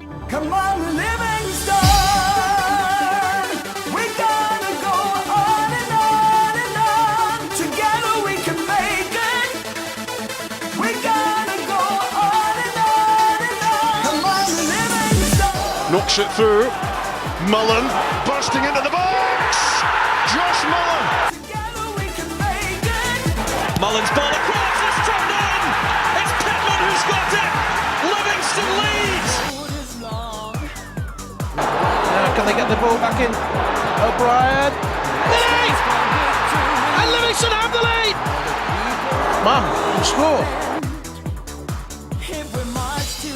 Come on, Livingstone, we're gonna go on and on and on. Together we can make it. We're gonna go on and on and on. Come on, Livingstone. Knocks it through. Mullen bursting into the box. Josh Mullen. Together we can make it. Mullen's ball across, it's turned in! It's Pittman who's got it! Livingston leads! Now can they get the ball back in? O'Brien. Lead! And Livingston have the lead! Man, score! If we march to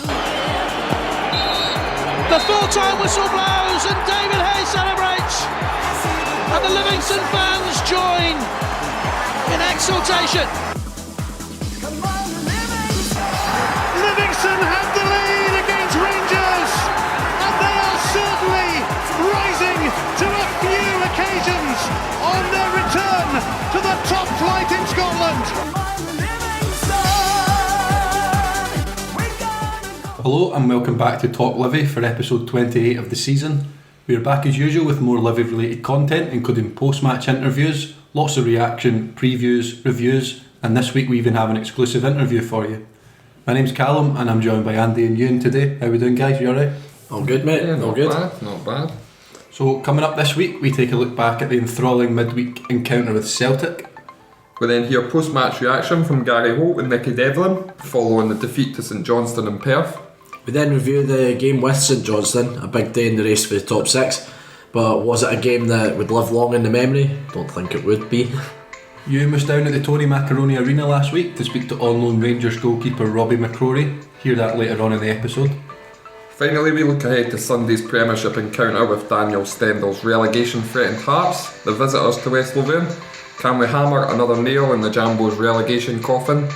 The full-time whistle blows and David Hayes celebrates! And the Livingston fans join in exultation. come on, Livingstone. Livingston have the lead against Rangers, and they are certainly rising to a few occasions on their return to the top flight in Scotland. Come on, Livingstone. We're gonna go. Hello and welcome back to TalkLivi for episode 28 of the season. We are back as usual with more Livi related content, including post-match interviews, lots of reaction, previews, reviews, and this week we even have an exclusive interview for you. My name's Callum and I'm joined by Andy and Euan today. How we doing, guys? You alright? All good, mate. Yeah, all not good. bad, not bad. So coming up this week we take a look back at the enthralling midweek encounter with Celtic. We then hear post-match reaction from Gary Holt and Nicky Devlin following the defeat to St Johnstone in Perth. We then review the game with St Johnstone, a big day in the race for the top six. But was it a game that would live long in the memory? Don't think it would be. Euan was down at the Tony McCrorie Arena last week to speak to on-loan Rangers goalkeeper Robby McCrorie. Hear that later on in the episode. Finally, we look ahead to Sunday's Premiership encounter with Daniel Stendel's relegation-threatened Hearts, the visitors to West Lothian. Can we hammer another nail in the Jambo's relegation coffin?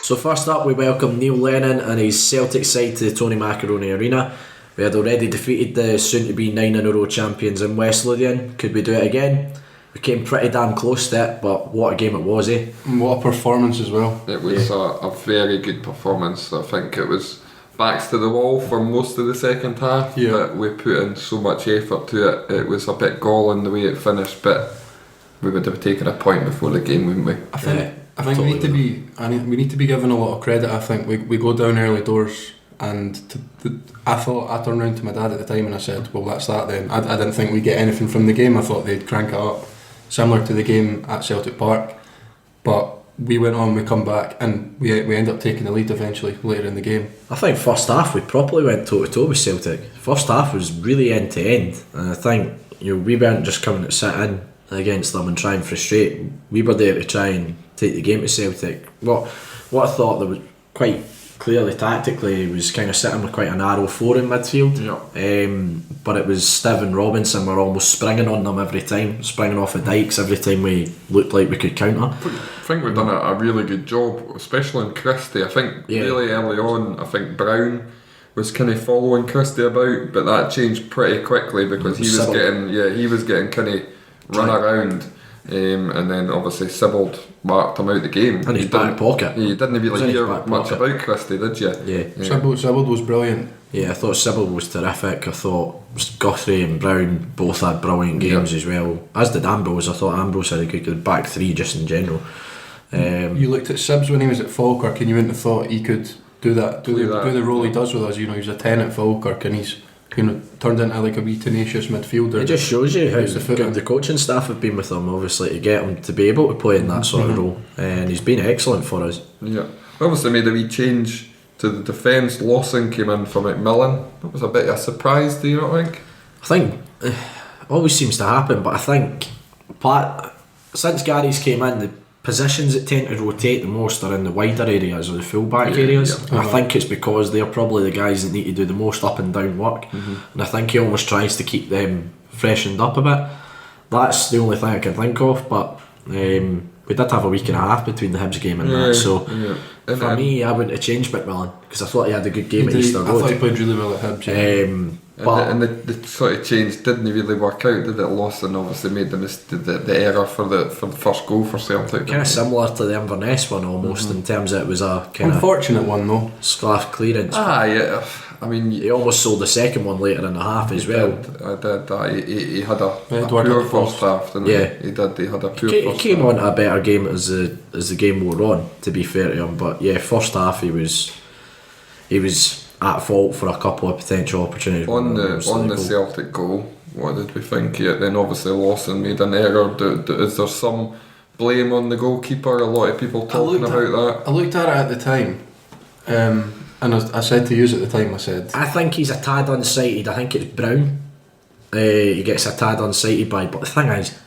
So first up, we welcome Neil Lennon and his Celtic side to the Tony McCrorie Arena. We had already defeated the soon-to-be 9-in-a-row champions in West Lothian. Could we do it again? We came pretty damn close to it, but what a game it was, eh? And what a performance as well. It was a very good performance. I think it was backs to the wall for most of the second half, Yeah. but we put in so much effort to it. It was a bit galling the way it finished, but we would have taken a point before the game, wouldn't we? I think totally we need to be given a lot of credit. I think we go down early doors, and I turned around to my dad at the time and I said, well, that's that then. I didn't think we'd get anything from the game. I thought they'd crank it up similar to the game at Celtic Park, but we went on, we come back and we end up taking the lead eventually later in the game. I think first half we properly went toe to toe with Celtic. First half was really end to end, and I think we weren't just coming to sit in against them and try and frustrate. We were there to try and take the game to Celtic. What I thought that was quite clearly tactically was kind of sitting with quite a narrow four in midfield. Yeah. But it was Steve and Robinson were almost springing on them every time, springing off the dikes every time we looked like we could counter. I think we've done a really good job, especially in Christie. I think really early on, I think Brown was kind of following Christie about, but that changed pretty quickly because he was getting kind of run around, and then obviously Sibbald marked him out the game. And his back pocket. You didn't really hear back much pocket. about Christie, did you? Yeah. Sibbald was brilliant. Yeah, I thought Sibbald was terrific. I thought Guthrie and Brown both had brilliant games as well. As did Ambrose. I thought Ambrose had a good back three just in general. You looked at Sibbs when he was at Falkirk and you wouldn't have thought he could do the role he does with us. He was a 10 at Falkirk and he's turned into like a wee tenacious midfielder. It just shows you how Good good the coaching staff have been with him, obviously, to get him to be able to play in that sort of role. And he's been excellent for us. Yeah. We obviously made a wee change to the defence. Lawson came in for McMillan. That was a bit of a surprise, do you not think? I think it always seems to happen, but I think since Gary's came in, the positions that tend to rotate the most are in the wider areas or the full-back areas. Yeah. And I think it's because they're probably the guys that need to do the most up and down work. And I think he almost tries to keep them freshened up a bit. That's the only thing I can think of, but we did have a week and a half between the Hibs game and that, so for me I wouldn't have changed McMillan because I thought he had a good game at Easter Road. I thought he played really well at Hibs. And the sort of change didn't really work out, did it? Lawson obviously made the error for the first goal for Celtic. Kind of similar to the Inverness one almost, in terms that it was a kind unfortunate one though. Sclaff clearance. Yeah. I mean, he almost sold the second one later in the half as well. He had a poor first half, didn't he? He did. He had a poor first half. He came on to a better game as the game wore on, to be fair to him. But yeah, first half he was at fault for a couple of potential opportunities. On the Celtic goal, what did we think? Then obviously Lawson made an error. Is there some blame on the goalkeeper? A lot of people talking about that. I looked at it at the time, and I said to you at the time, I think he's a tad unsighted. I think it's Brown. He gets a tad unsighted by, but the thing is,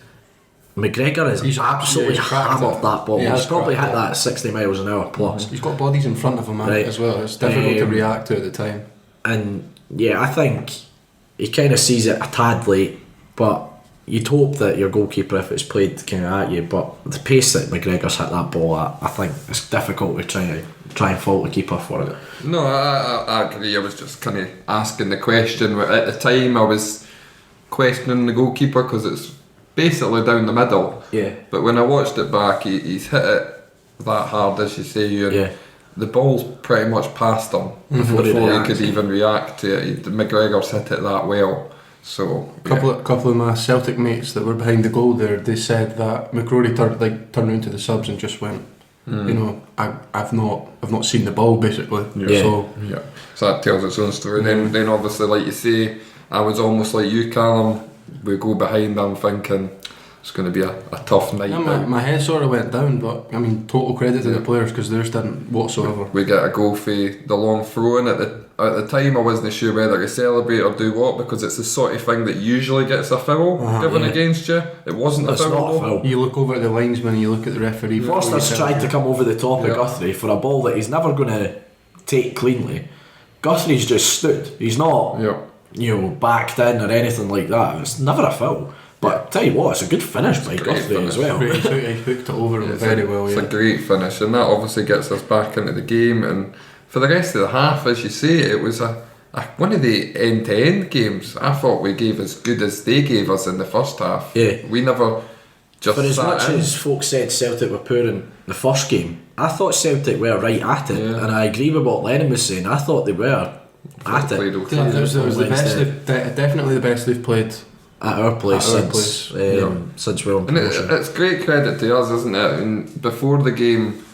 McGregor is absolutely hammered that ball. He's probably hit that 60 miles an hour plus. He's got bodies in front of him as well. It's difficult to react to at the time. And yeah, I think he kind of sees it a tad late, but you'd hope that your goalkeeper, if it's played kind of at you, but the pace that McGregor's hit that ball at, I think it's difficult to try and fault the keeper for it. No, I agree. I was just kind of asking the question. At the time I was questioning the goalkeeper because it's basically down the middle. Yeah. But when I watched it back, he's hit it that hard, as you say, and the ball's pretty much past him before he could even react to it. McGregor's hit it that well. So couple of my Celtic mates that were behind the goal there, they said that McCrorie turned into the subs and just went, you know, I've not seen the ball basically. So that tells its own story. Then obviously, like you say, I was almost like you, Callum. We go behind, I'm thinking it's going to be a tough night. My head sort of went down, but I mean, total credit to the players because theirs didn't whatsoever. We get a goal for the long throw in. At the time I wasn't sure whether to celebrate or do what, because it's the sort of thing that usually gets a foul given against you. It wasn't a foul. You look over at the linesman, you look at the referee. Foster's tried to come over the top of Guthrie for a ball that he's never going to take cleanly. Guthrie's just stood. He's not backed in or anything like that. It's never a foul. But tell you what, it's a good finish by Guthrie as well. He hooked it over him very well. It's a great finish, and that obviously gets us back into the game. And for the rest of the half, as you say, it was one of the end-to-end games. I thought we gave as good as they gave us in the first half. Yeah. We never just for as much as folks said Celtic were poor in the first game, I thought Celtic were right at it, and I agree with what Lennon was saying. I thought they were at it. It was the best definitely the best they've played at our place since we're on promotion. And it's great credit to us, isn't it? And before the game,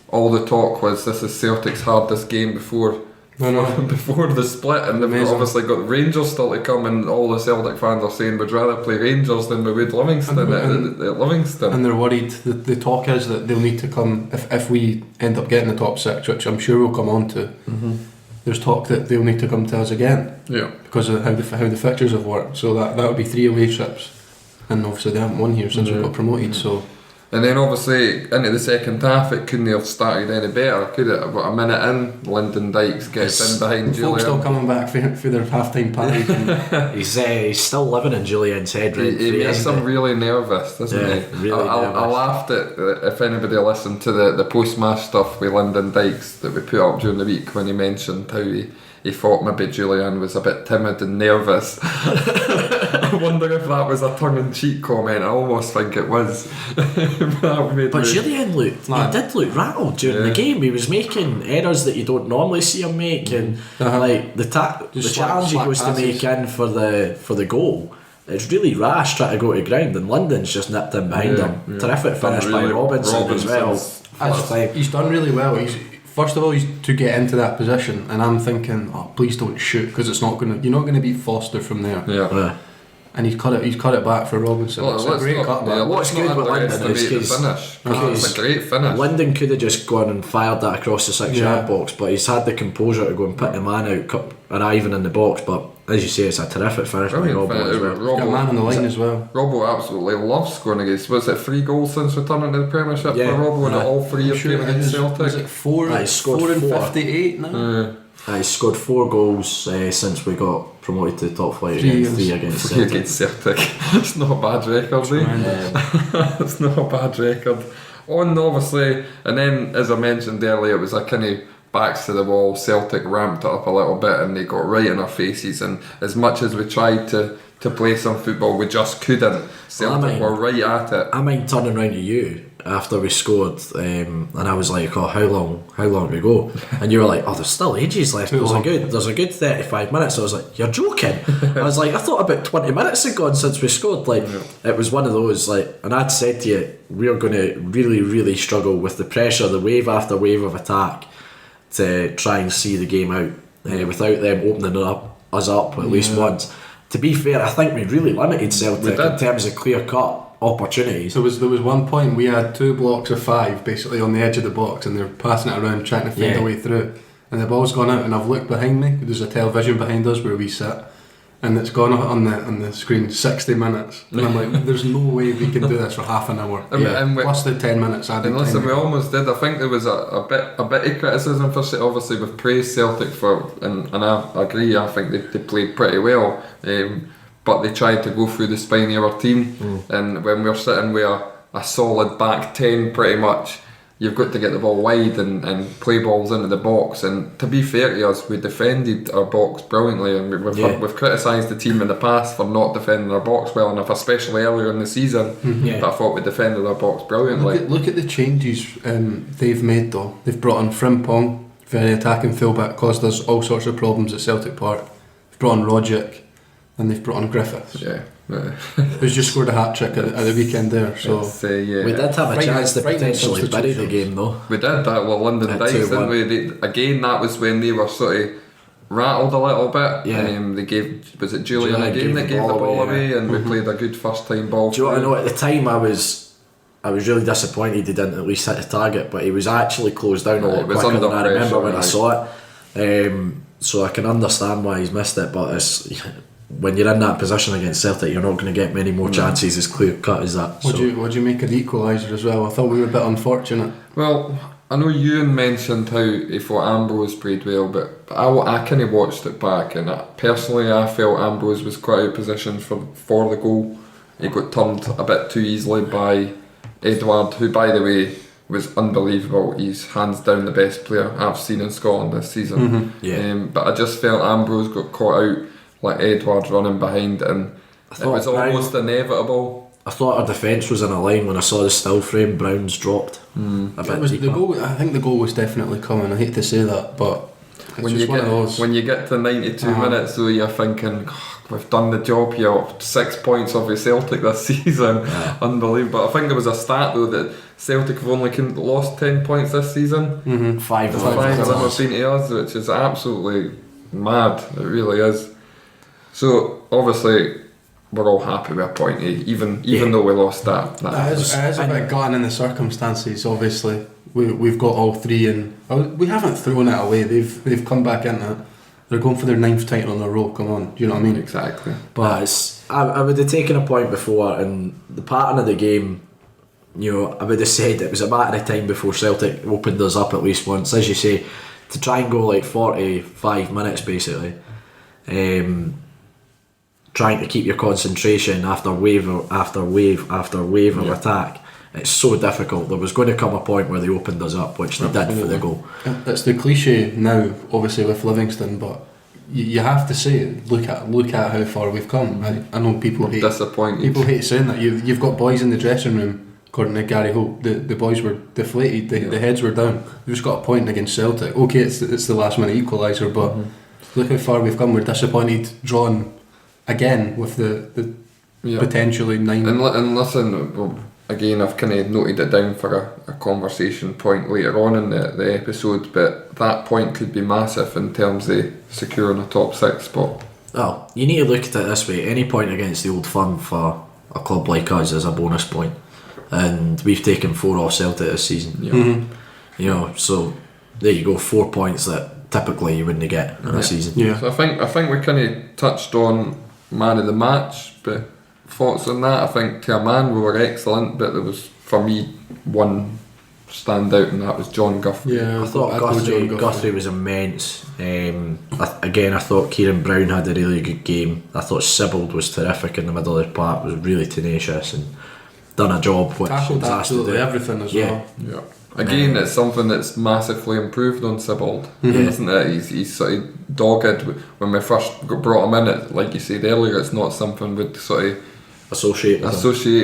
all the talk was this is Celtic's hardest game before the split, and they've obviously got Rangers still to come, and all the Celtic fans are saying we'd rather play Rangers than we would Livingston at Livingston. And they're worried. The talk is that they'll need to come if we end up getting the top six, which I'm sure we'll come on to. There's talk that they'll need to come to us again, because of how the fixtures have worked. So that would be 3 away trips, and obviously they haven't won here since we got promoted. So. And then obviously into the second half, it couldn't have started any better, could it? About a minute in, Lyndon Dykes gets in behind Julian. Folks still coming back for their half-time party. He's still living in Julian's head. He makes him really nervous, doesn't he? Really nervous. I laughed at, if anybody listened to the post-match stuff with Lyndon Dykes that we put up during the week, when he mentioned how he thought maybe Julian was a bit timid and nervous. I wonder if that was a tongue-in-cheek comment. I almost think it was. But Julian did look rattled during the game. He was making errors that you don't normally see him make, and like the challenge he goes to make in for the goal. It's really rash trying to go to ground, and London's just nipped in behind him. Terrific finish by Robinson as well. He's done really well. First of all, he's to get into that position, and I'm thinking, please don't shoot, because you're not going to beat Foster from there. And he's cut it back for Robinson. It's a great cutback. What's good with London is it's a great finish. London could have just gone and fired that across the 6-yard box, but he's had the composure to go and put the man out, arriving in the box. But as you say, it's a terrific finish by Robbo as well. He's got a man on the line as well. Robbo absolutely loves scoring against. Was it 3 goals since returning to the Premiership for Robbo, and all 3 have came against Celtic? Was it 4? He's scored 4 and 58 now. He's scored 4 goals since we got promoted to the top flight. 3 against Three Celtic. against Celtic. It's not a bad record, eh? It's not a bad record. Obviously, and then as I mentioned earlier, it was a kind of backs to the wall. Celtic ramped it up a little bit and they got right in our faces, and as much as we tried to play some football, we just couldn't. Celtic were right at it. I mind turning round to you after we scored, and I was like, "Oh, how long do we go?" And you were like, "Oh, there's still ages left. There's a good 35 minutes." I was like, "You're joking?" I was like, "I thought about 20 minutes had gone since we scored." Like, it was one of those, like, and I'd said to you, we're going to really, really struggle with the pressure, the wave after wave of attack, to try and see the game out without them opening us up at least once. To be fair, I think we really limited Celtic in terms of clear-cut opportunities. There was one point we had 2 blocks of 5 basically on the edge of the box, and they're passing it around trying to find a way through, and the ball's gone out, and I've looked behind me. There's a television behind us where we sit, and it's gone out on the screen 60 minutes, and I'm like, there's no way we can do this for half an hour. And plus the 10 minutes added. And listen, we almost did. I think there was a bit of criticism for Celtic. Obviously, we've praised Celtic for, and I agree. I think they played pretty well, but they tried to go through the spine of our team. And when we're sitting with a solid back 10, pretty much, you've got to get the ball wide and play balls into the box. And to be fair to us, we defended our box brilliantly, and we've criticised the team in the past for not defending our box well enough, especially earlier in the season. But I thought we defended our box brilliantly. Look at the changes they've made though. They've brought on Frimpong, very attacking fullback, caused us all sorts of problems at Celtic Park. They've brought on Rogic, and they've brought on Griffiths. Who's just scored a hat-trick at the weekend there. So we did have a chance to potentially bury the game though. We did that with London Dykes, didn't we? Again, that was when they were sort of rattled a little bit. They gave, was it Julian again that gave the ball away, and we played a good first time ball. Do you want to know, at the time I was really disappointed he didn't at least hit the target, but he was actually closed down a lot quicker than I remember when I saw it. So I can understand why he's missed it, but it's, when you're in that position against Celtic, you're not going to get many more chances as clear cut as that. What do you make of the equaliser as well? I thought we were a bit unfortunate. Well, I know Euan mentioned how he thought Ambrose played well, but I kind of watched it back, and personally I felt Ambrose was quite out of position for the goal. He got turned a bit too easily by Edouard, who, by the way, was unbelievable. He's hands down the best player I've seen in Scotland this season. But I just felt Ambrose got caught out, like Edward running behind, and it was almost inevitable. I thought our defence was in a line when I saw the still frame. Brown's dropped a bit Was deeper. the goal, I think the goal was definitely coming. I hate to say that, but it's When just one of those. you get to 92 minutes, though, you're thinking, "Oh, we've done the job here. 6 points off of Celtic this season, unbelievable." I think there was a stat though that Celtic have only lost 10 points this season. 5 of Five them. of them have been to us, which is absolutely mad. It really is. So obviously we're all happy with a point, even though we lost that. It is a bit gutting in the circumstances. Obviously, we've got all 3, and we haven't thrown it away. They've come back in it. They're going for their 9th title in a row. Come on, do you know what I mean? Exactly. But I would have taken a point before, and the pattern of the game, you know, I would have said it was a matter of time before Celtic opened us up at least once, as you say, to try and go like 45 minutes basically. Trying to keep your concentration after wave after wave after wave of attack. It's so difficult. There was going to come a point where they opened us up, which they did for the goal. It's the cliche now, obviously with Livingston, but you have to say it. Look at how far we've come. I know people hate saying that. You've got boys in the dressing room. According to Gary Holt, the boys were deflated. The heads were down. We've just got a point against Celtic. Okay, it's the last minute equaliser, but look how far we've come. We're disappointed, drawn again with the potentially 9. And listen, well, again, I've kind of noted it down for a conversation point later on in the episode, but that point could be massive in terms of securing a top 6 spot. Well, you need to look at it this way. Any point against the Old Firm for a club like us is a bonus point, and we've taken 4 off Celtic this season. You know, so there you go, 4 points that typically you wouldn't get in a season. So I think we kind of touched on man of the match, but thoughts on that? I think to a man we were excellent, but there was, for me, one stand out, and that was John Guthrie. Yeah, I thought Guthrie was immense. I thought Kieran Brown had a really good game. I thought Sibbald was terrific in the middle of the park, was really tenacious and done a job which tackled has to absolutely do. everything as well. Yeah. Again, it's something that's massively improved on Sibbald, isn't it? He's sort of dogged. When we first brought him in, it, like you said earlier, it's not something we'd sort of associate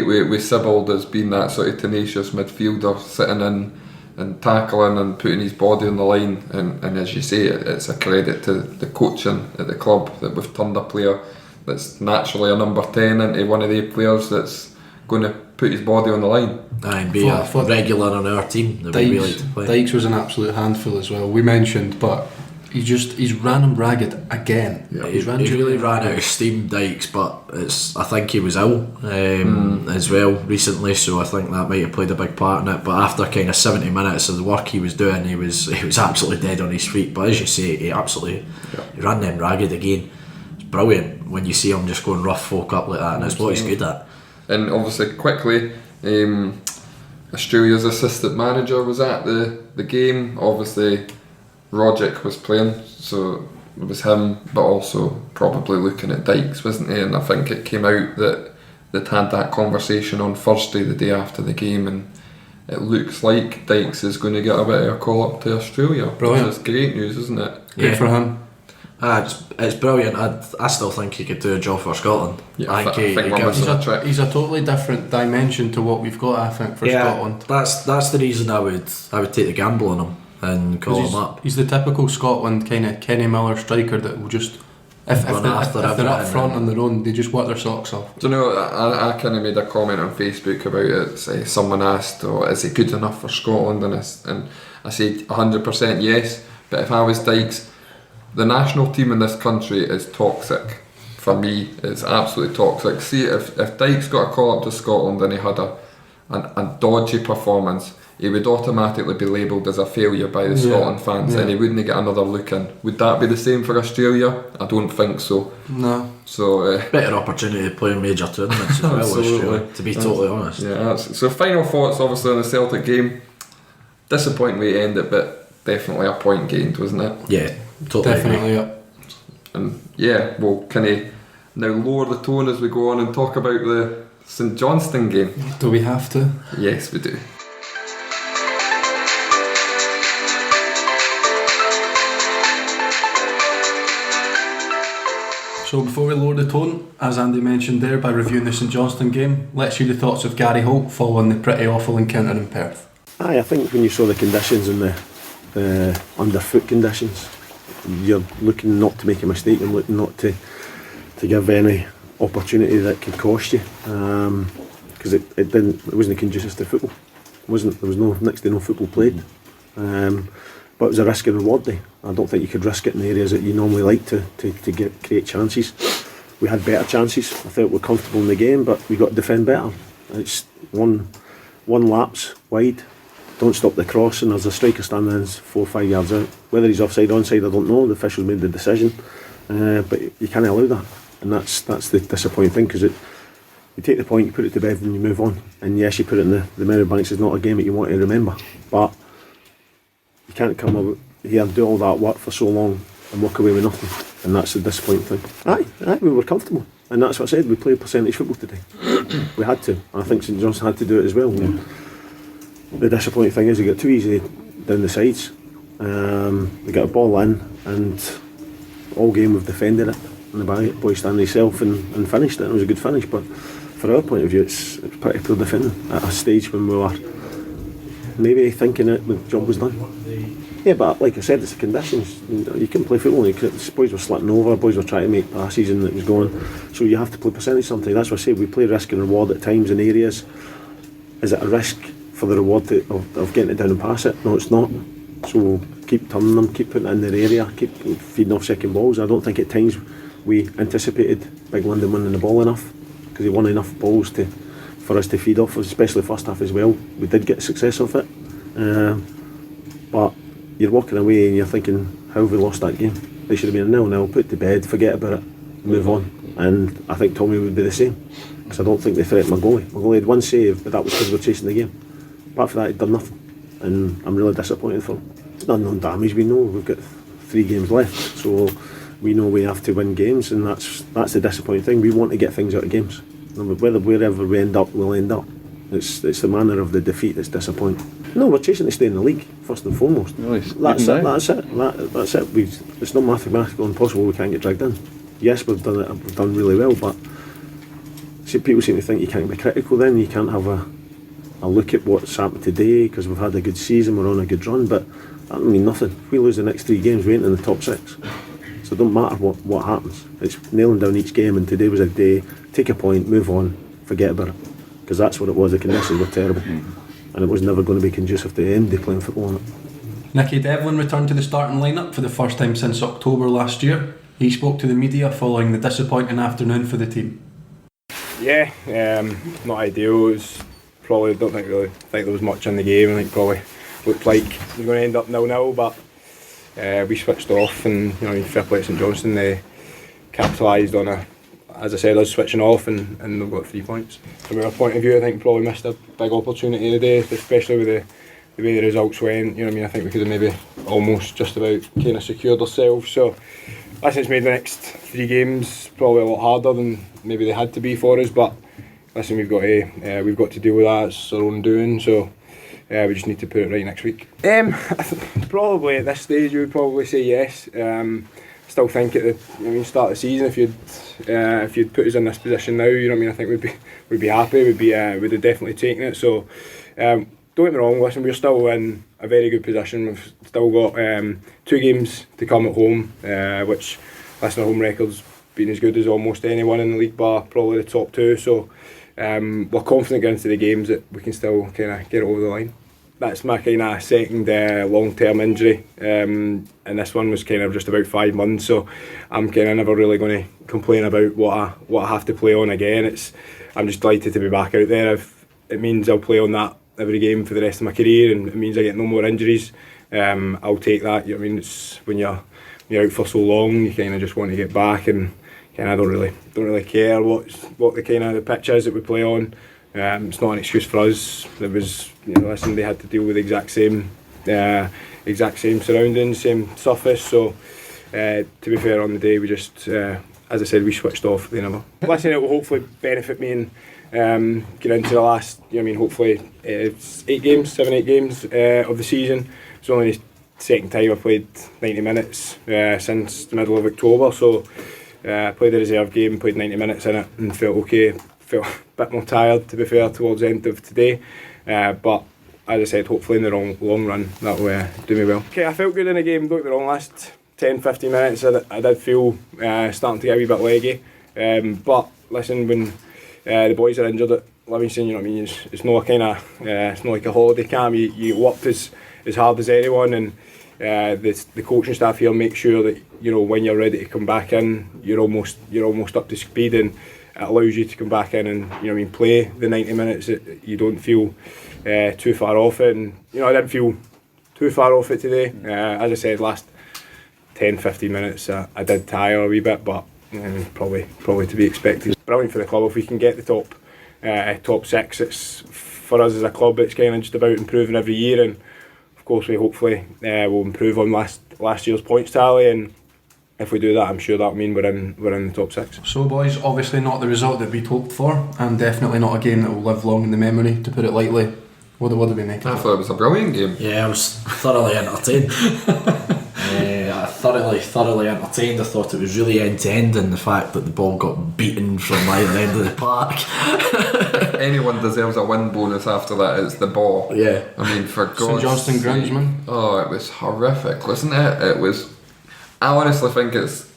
with Sibbald as being that sort of tenacious midfielder sitting in and tackling and putting his body on the line. And as you say, it's a credit to the coaching at the club that we've turned a player that's naturally a number 10 into one of the players that's going to put his body on the line and be a regular on our team. Dykes was an absolute handful as well. We mentioned, but he's ran him ragged again. Yeah, he really ran out of steam, Dykes, but I think he was ill as well recently, so I think that might have played a big part in it. But after kind of 70 minutes of the work he was doing, he was absolutely dead on his feet. But as you say, he ran them ragged again. It's brilliant when you see him just going rough folk up like that, and it's what he's good at. And obviously, quickly, Australia's assistant manager was at the game. Obviously, Rogic was playing, so it was him, but also probably looking at Dykes, wasn't he? And I think it came out that they'd had that conversation on Thursday, the day after the game, and it looks like Dykes is going to get a bit of a call up to Australia. Brilliant. Which is great news, isn't it? Great for him. It's brilliant. I still think he could do a job for Scotland. Yeah, I think he's a totally different dimension to what we've got, I think, for Scotland. That's the reason I would take the gamble on him and call him up. He's the typical Scotland kind of Kenny Miller striker that will just, if they're up front on their own, they just work their socks off. Do you know, I kind of made a comment on Facebook about it. Someone asked, is he good enough for Scotland? And I said 100% yes, but if I was Dykes, the national team in this country is toxic. For me, it's absolutely toxic. See, if Dykes got a call up to Scotland and he had a dodgy performance, he would automatically be labelled as a failure by the Scotland fans, and he wouldn't get another look in. Would that be the same for Australia? I don't think so. No. So better opportunity to play in major tournaments as well, Australia, to be totally honest. Yeah. So final thoughts, obviously, on the Celtic game. Disappointing way to end it, but definitely a point gained, wasn't it? Yeah. Totally definitely, agree. And we'll kind of now lower the tone as we go on and talk about the St Johnstone game. Do we have to? Yes, we do. So before we lower the tone, as Andy mentioned there, by reviewing the St Johnstone game, let's hear the thoughts of Gary Holt following the pretty awful encounter in Perth. I think when you saw the conditions and the underfoot conditions, you're looking not to make a mistake and looking not to give any opportunity that could cost you, because it wasn't conducive to football. There was next to no football played, but it was a risk and reward day. I don't think you could risk it in the areas that you normally like to create chances. We had better chances. I felt we're comfortable in the game, but we got to defend better. It's one lapse wide. Don't stop the cross, and there's a striker standing 4 or 5 yards out. Whether he's offside or onside, I don't know. The officials made the decision, but you can't allow that, and that's the disappointing thing, because you take the point, you put it to bed, and you move on. And yes, you put it in the memory banks. It's not a game that you want to remember, but you can't come over here and do all that work for so long and walk away with nothing, and that's the disappointing thing. Aye, we were comfortable, and that's what I said. We played percentage football today. We had to, and I think St Johnstone had to do it as well. Yeah. The disappointing thing is we got too easy down the sides. We got a ball in, and all game we've defended it, and the boy standing himself and finished it. It was a good finish, but for our point of view, it's pretty poor defending at a stage when we were maybe thinking that the job was done. Yeah, but like I said, it's the conditions. You can play football. Boys were slitting over, boys were trying to make passes, and it was going. So you have to play percentage sometimes. That's what I say. We play risk and reward at times in areas. Is it a risk for the reward of getting it down and pass it? No, it's not. So keep turning them, keep putting it in their area, keep feeding off second balls. I don't think at times we anticipated Big London winning the ball enough, because he won enough balls for us to feed off, especially first half as well. We did get success off it, but you're walking away and you're thinking, how have we lost that game? They should have been 0-0, put to bed, forget about it, move on. And I think Tommy would be the same, because I don't think they threatened my goalie. My goalie had one save, but that was because we were chasing the game. Apart from that, he'd done nothing. and I'm really disappointed for them. It's not no damage. We know we've got 3 games left, so we know we have to win games, and that's the disappointing thing. We want to get things out of games. Wherever we end up, we'll end up. It's the manner of the defeat that's disappointing. No, we're chasing to stay in the league first and foremost. Really? That's it. That's it. It's not mathematically impossible. We can't get dragged in. Yes, we've done really well, but see, people seem to think you can't be critical. Then you can't have a look at what's happened today because we've had a good season, we're on a good run. But that doesn't mean nothing. If we lose the next 3 games, we ain't in the top 6. So it don't matter what happens. It's nailing down each game, and today was a day. Take a point, move on, forget about it. Because that's what it was. The conditions were terrible, and it was never going to be conducive to anybody playing football on it. Nicky Devlin returned to the starting lineup for the first time since October last year. He spoke to the media following the disappointing afternoon for the team. Yeah, not ideal. It was probably don't think there was much in the game. I think probably looked like it was going to end up 0-0, but we switched off, and fair play to St Johnstone. They capitalised on as I said, us switching off, and they've got 3 points. From our point of view, I think probably missed a big opportunity today, especially with the way the results went. I think we could have maybe almost just about kind of secured ourselves. So it's made the next 3 games probably a lot harder than maybe they had to be for us. But listen, we've got to deal with that. It's our own doing. So we just need to put it right next week. Probably at this stage, you would probably say yes. Still think at the start of the season, if you'd put us in this position now, I think we'd be happy. We'd have definitely taken it. So don't get me wrong. Listen, we're still in a very good position. We've still got 2 games to come at home, which listen, our home record's been as good as almost anyone in the league, bar probably the top 2. So we're confident going into the games that we can still kind of get it over the line. That's my kind of second long-term injury, and this one was kind of just about 5 months. So I'm kind of never really going to complain about what I have to play on again. I'm just delighted to be back out there. If it means I'll play on that every game for the rest of my career, and it means I get no more injuries, I'll take that. It's when you're out for so long, you kind of just want to get back, and kind of don't really care what the kind of the pitch is that we play on. It's not an excuse for us. It was, listen, they had to deal with the exact same surroundings, same surface. So, to be fair, on the day we just, as I said, we switched off. Listen, it will hopefully benefit me and get into the last. Hopefully it's 8 games of the season. It's only the second time I played 90 minutes since the middle of October. So, I played a reserve game, played 90 minutes in it, and felt okay. Felt a bit more tired, to be fair, towards the end of today, but as I said, hopefully in the long run that will do me well. Okay, I felt good in the game. Don't get me wrong, last 10-15 minutes I did feel starting to get a wee bit leggy, but listen, when the boys are injured at Livingston, it's not a kind of it's not like a holiday camp. You worked as hard as anyone, and the coaching staff here make sure that when you're ready to come back in, you're almost up to speed, and it allows you to come back in and play the 90 minutes. You don't feel too far off it, and I didn't feel too far off it today. As I said, last 10-15 minutes I did tire a wee bit, but probably to be expected. It's brilliant for the club if we can get the top 6. It's for us as a club. It's kind of just about improving every year, and of course we hopefully will improve on last year's points tally, and if we do that, I'm sure that'll mean we're in the top 6. So boys, obviously not the result that we'd hoped for, and definitely not a game that will live long in the memory, to put it lightly. What do we make? I thought it was a brilliant game. Yeah, I was thoroughly entertained. Thoroughly entertained. I thought it was really end-to-end, and the fact that the ball got beaten from either end of the park. If anyone deserves a win bonus after that, it's the ball. Yeah. For God's St Johnstone sake. groundsman. Oh, it was horrific, wasn't it? It was. I honestly think it's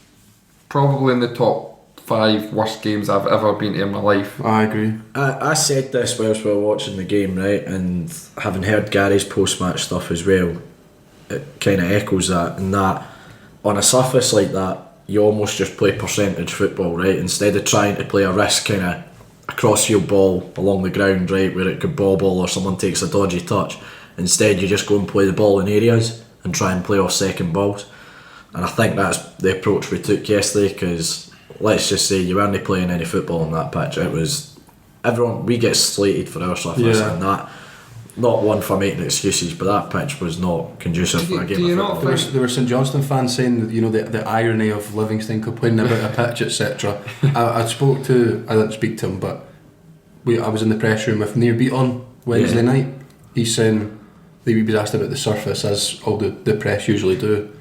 probably in the top 5 worst games I've ever been to in my life. I agree. I said this whilst we were watching the game, right, and having heard Gary's post-match stuff as well, it kind of echoes that, and that on a surface like that, you almost just play percentage football, right, instead of trying to play a risk kind of a cross-field ball along the ground, right, where it could bobble or someone takes a dodgy touch. Instead, you just go and play the ball in areas and try and play off second balls. And I think that's the approach we took yesterday, because let's just say you weren't playing any football on that pitch. It was everyone, we get slated for our surface, and that not one for making excuses, but that pitch was not conducive for a game of football. There were St Johnstone fans saying that, you know, the irony of Livingston complaining about a pitch, etc. I didn't speak to him, but I was in the press room with Near Beat on Wednesday night. He's saying that he was asked about the surface, as all the press usually do,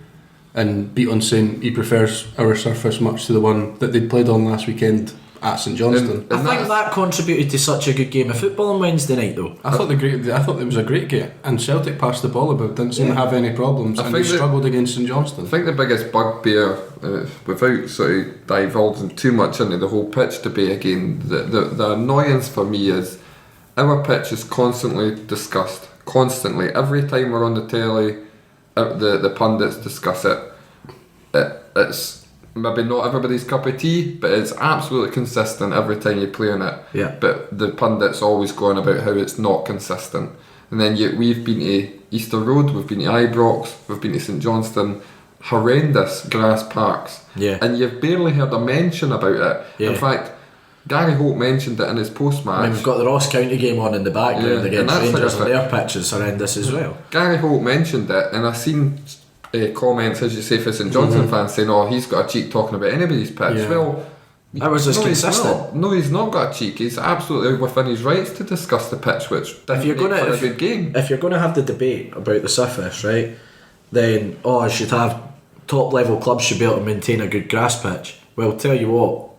and Beaton saying he prefers our surface much to the one that they played on last weekend at St Johnstone. I think that contributed to such a good game of football on Wednesday night, though. I thought it was a great game, and Celtic passed the ball about, didn't seem to have any problems, and they struggled against St Johnstone. I think the biggest bugbear, without sort of divulging too much into the whole pitch debate again, the annoyance for me is our pitch is constantly discussed. Constantly, every time we're on the telly, the pundits discuss it. It's maybe not everybody's cup of tea, but it's absolutely consistent every time you play on it. Yeah. But the pundits always going about how it's not consistent. And then we've been to Easter Road, we've been to Ibrox, we've been to St Johnstone, horrendous grass parks. Yeah. And you've barely heard a mention about it. Yeah. In fact, Gary Holt mentioned it in his post-match. I mean, we've got the Ross County game on in the background against Rangers, and their pitch is horrendous as well. Gary Holt mentioned it, and I've seen comments, as you say, for St Johnstone fans saying, "Oh, he's got a cheek talking about anybody's pitch." Yeah. Well, That was just consistent. He's not got a cheek. He's absolutely within his rights to discuss the pitch, which If you're gonna for a good game. If you're gonna have the debate about the surface, right, then I should have top level clubs should be able to maintain a good grass pitch. Well, tell you what,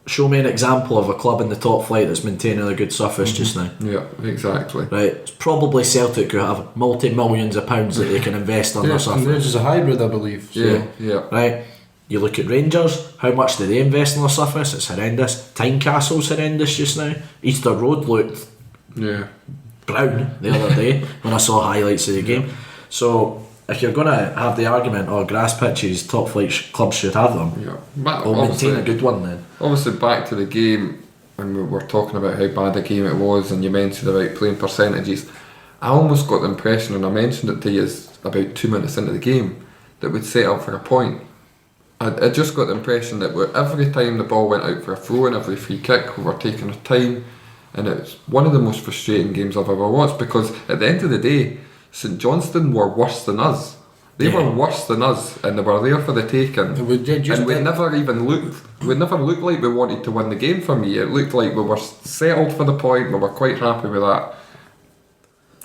show me an example of a club in the top flight that's maintaining a good surface just now. Yeah, exactly. Right, it's probably Celtic who have multi-millions of pounds that they can invest on their And surface. theirs is a hybrid, I believe. So. Yeah. Right, you look at Rangers, how much do they invest on their surface? It's horrendous. Tynecastle's horrendous just now. Easter Road looked brown the other day when I saw highlights of the game. So if you're going to have the argument, grass pitches, top flight clubs should have them, But we'll maintain a good one then. Obviously, back to the game, when we were talking about how bad a game it was, and you mentioned about playing percentages, I almost got the impression, and I mentioned it to you about 2 minutes into the game, that we'd set up for a point. I just got the impression that every time the ball went out for a throw and every free kick, we were taking our time, and it's one of the most frustrating games I've ever watched, because at the end of the day, St Johnstone were worse than us. They were worse than us, and they were there for the taking. And we never looked like we wanted to win the game. For me, it looked like we were settled for the point. We were quite happy with that.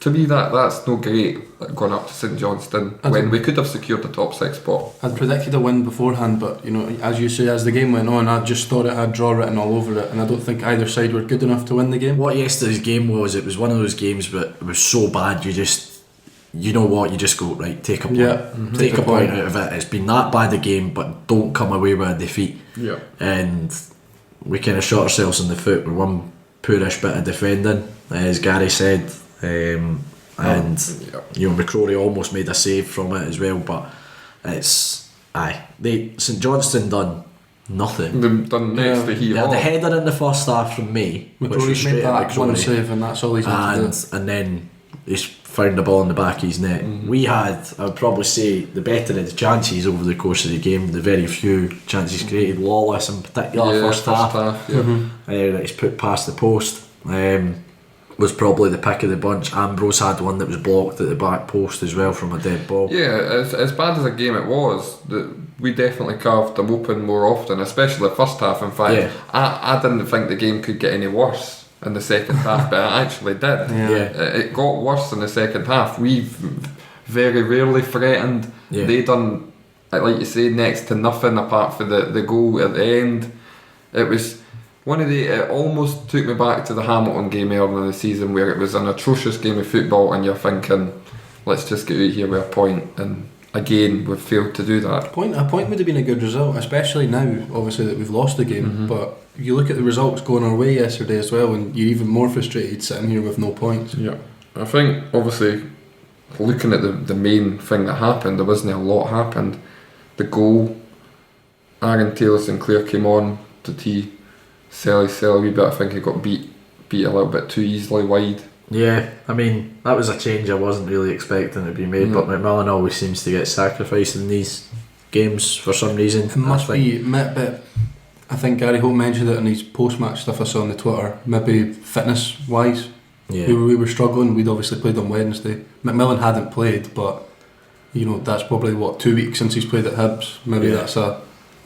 To me, that's no great going up to St Johnstone when we could have secured the top 6 spot. I'd predicted a win beforehand, but you know, as you say, as the game went on, I just thought it had draw written all over it, and I don't think either side were good enough to win the game. What yesterday's game was, it was one of those games, but it was so bad, you know what, you just go, right, take a point. Take a point out of it. It's been that bad a game, but don't come away with a defeat. Yeah. And we kind of shot ourselves in the foot with one poorish bit of defending, as Gary said. McCrorie almost made a save from it as well, but it's St Johnstone done nothing. They've done next to They had the header in the first half from me, which was McCrorie's straight made at that one McCrorie, save, and that's all he's had to do. and then he's found the ball in the back of his net. We had, I would probably say, the better of the chances over the course of the game. The very few chances created, Lawless in particular, first half. He's put past the post. Was probably the pick of the bunch. Ambrose had one that was blocked at the back post as well from a dead ball. Yeah, as bad as a game it was, we definitely carved them open more often, especially the first half. In fact, I didn't think the game could get any worse in the second half, but it actually did. It got worse in the second half. We very rarely threatened. They done, like you say, next to nothing apart from the goal at the end. It was it almost took me back to the Hamilton game earlier in the season, where it was an atrocious game of football and you're thinking, let's just get out here with a point, and again we've failed to do that. A point would have been a good result, especially now obviously that we've lost the game, but you look at the results going our way yesterday as well, and you're even more frustrated sitting here with no points. I think obviously looking at the main thing that happened, there wasn't a lot happened. The goal, Aaron Taylor-Sinclair came on to tee Selly a wee bit. I think he got beat a little bit too easily wide. Yeah, I mean, that was a change I wasn't really expecting to be made, but McMillan always seems to get sacrificed in these games for some reason. It must be, but I think Gary Holt mentioned it in his post-match stuff I saw on the Twitter, maybe fitness-wise. we were struggling. We'd obviously played on Wednesday. McMillan hadn't played, but that's probably 2 weeks since he's played at Hibs. Maybe that's a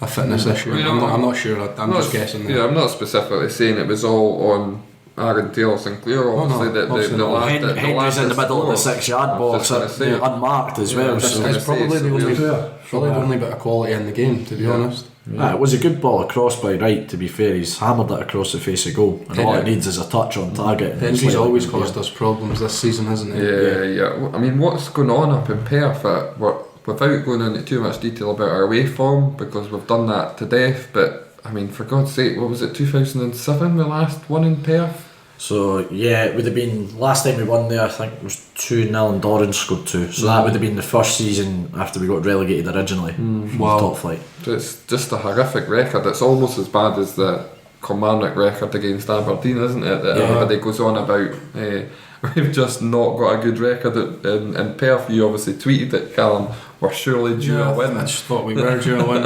fitness issue. I'm not sure. I'm just guessing there. Yeah, I'm not specifically saying it was all on Aaron Taylor Sinclair. Obviously, Henry's in the middle of the 6-yard box, unmarked as well. It's probably the only bit of quality in the game, to be honest. It was a good ball across by Wright, to be fair. He's hammered it across the face of goal, and all it needs is a touch on target. Henry's always caused us problems this season, hasn't he? Yeah. I mean, what's going on up in Perth? Without going into too much detail about our away form, because we've done that to death, but I mean, for God's sake, what was it, 2007 we last won in Perth? So it would have been, last time we won there I think it was 2-0 and Doran scored 2, so that would have been the first season after we got relegated originally from the top flight. It's just a horrific record. It's almost as bad as the Kilmarnock record against Aberdeen, isn't it, that everybody goes on about. We've just not got a good record in Perth. You obviously tweeted it, Callum, we're surely due a win. I just thought we were due a win.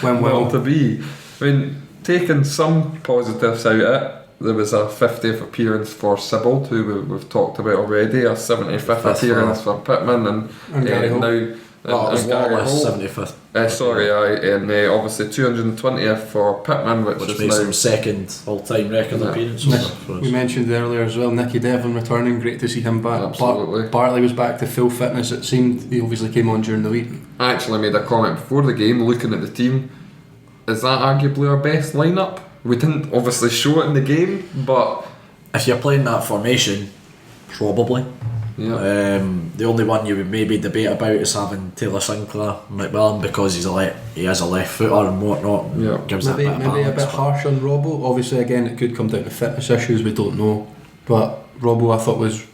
Went well to be. I mean, taking some positives out of it, there was a 50th appearance for Sibbald, who we've talked about already, a 75th appearance for Pittman, and Gary Holt. now... That was Lawless 75th. And obviously 220th for Pittman, which makes now him second all-time record appearance. We mentioned earlier as well, Nicky Devlin returning, great to see him back. Absolutely. Bartley was back to full fitness, it seemed. He obviously came on during the week. I actually made a comment before the game, looking at the team. Is that arguably our best lineup? We didn't obviously show it in the game, but if you're playing that formation, probably. Yeah. The only one you would maybe debate about is having Taylor Sinclair McMillan, because he has a left footer and whatnot. Yeah. Gives maybe that bit of a balance, bit harsh on Robbo. Obviously, again, it could come down to fitness issues. We don't know, but Robbo I thought was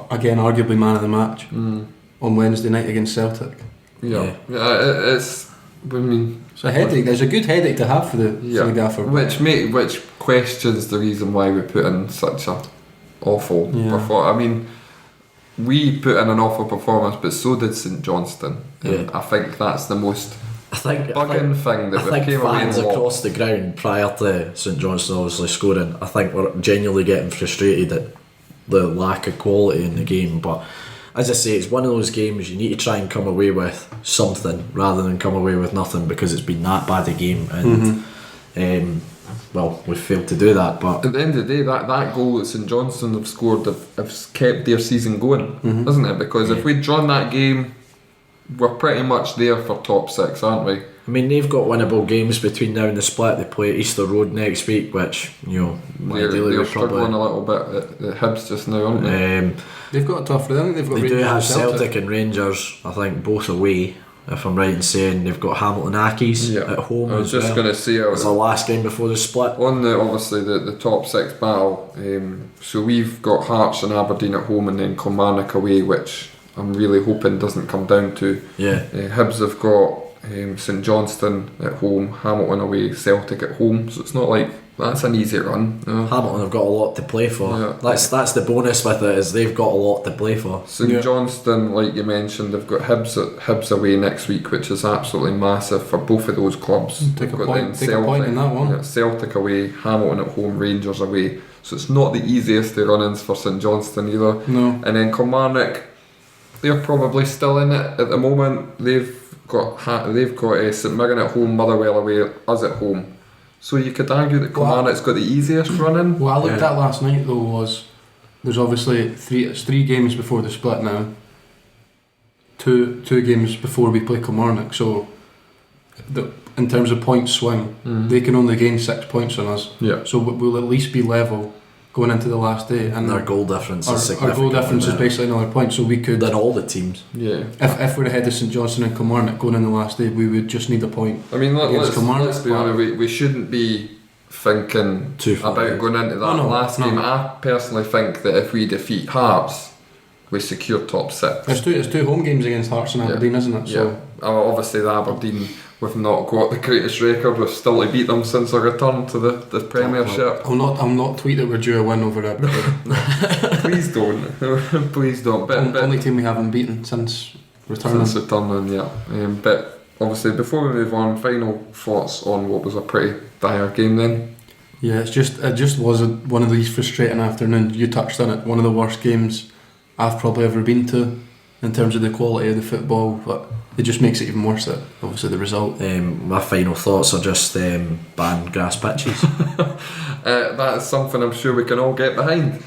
again arguably man of the match on Wednesday night against Celtic. Yeah. It's. I mean, it's a headache. There's a good headache to have for the gaffer. Which questions the reason why we put in such a awful performance. I mean, we put in an awful performance, but so did St Johnstone. I think that's the most bugging thing that we came away and fans across the ground prior to St Johnstone obviously scoring, I think we're genuinely getting frustrated at the lack of quality in the game. But as I say, it's one of those games you need to try and come away with something rather than come away with nothing, because it's been that bad a game, and we've failed to do that. But at the end of the day, that goal that St Johnstone have scored have kept their season going, isn't it? Because if we'd drawn that game, we're pretty much there for top 6, aren't we? I mean, they've got winnable games between now and the split. They play at Easter Road next week, which they're struggling a little bit at the Hibs just now, aren't they? They've got a tough rhythm. They do have Celtic and Rangers, I think, both away. If I'm right in saying, they've got Hamilton Accies at home. I was just going to say, it's the last game before the split. On the top 6 battle, so we've got Hearts and Aberdeen at home, and then Kilmarnock away, which I'm really hoping doesn't come down to. Hibs have got St Johnstone at home, Hamilton away, Celtic at home, so it's not like that's an easy run. Hamilton have got a lot to play for. That's the bonus with it, is they've got a lot to play for. St Johnstone, like you mentioned, they've got Hibs away next week, which is absolutely massive for both of those clubs. Take a point in that one. Celtic away, Hamilton at home, Rangers away, so it's not the easiest of run-ins for St Johnstone either. No. And then Kilmarnock, they're probably still in it at the moment. They've got St Mirren at home, Motherwell away, us at home. So you could argue that Kilmarnock's got the easiest run-in. What I looked at last night though was there's obviously three games before the split now. Two games before we play Kilmarnock. So in terms of point swing, they can only gain 6 points on us. Yeah. So we'll at least be level going into the last day, and our goal difference is significant. Our goal difference is basically another point, so we could than all the teams. Yeah. If we're ahead of St Johnstone and Kilmarnock going in the last day, we would just need a point. I mean, let's be honest. We shouldn't be thinking about going into that last game. I personally think that if we defeat Hearts, we secure top 6. It's two home games against Hearts and Aberdeen, isn't it? So obviously the Aberdeen, we've not got the greatest record. We've still to beat them since our return to the Premiership. I'll not tweet that we're due a win over Aberdeen. Please don't. Please don't. But only team we haven't beaten since returning. But obviously, before we move on, final thoughts on what was a pretty dire game then. Yeah, it just was one of these frustrating afternoons. You touched on it. One of the worst games I've probably ever been to in terms of the quality of the football, but it just makes it even worse. That obviously the result. My final thoughts are just ban grass pitches. That's something I'm sure we can all get behind.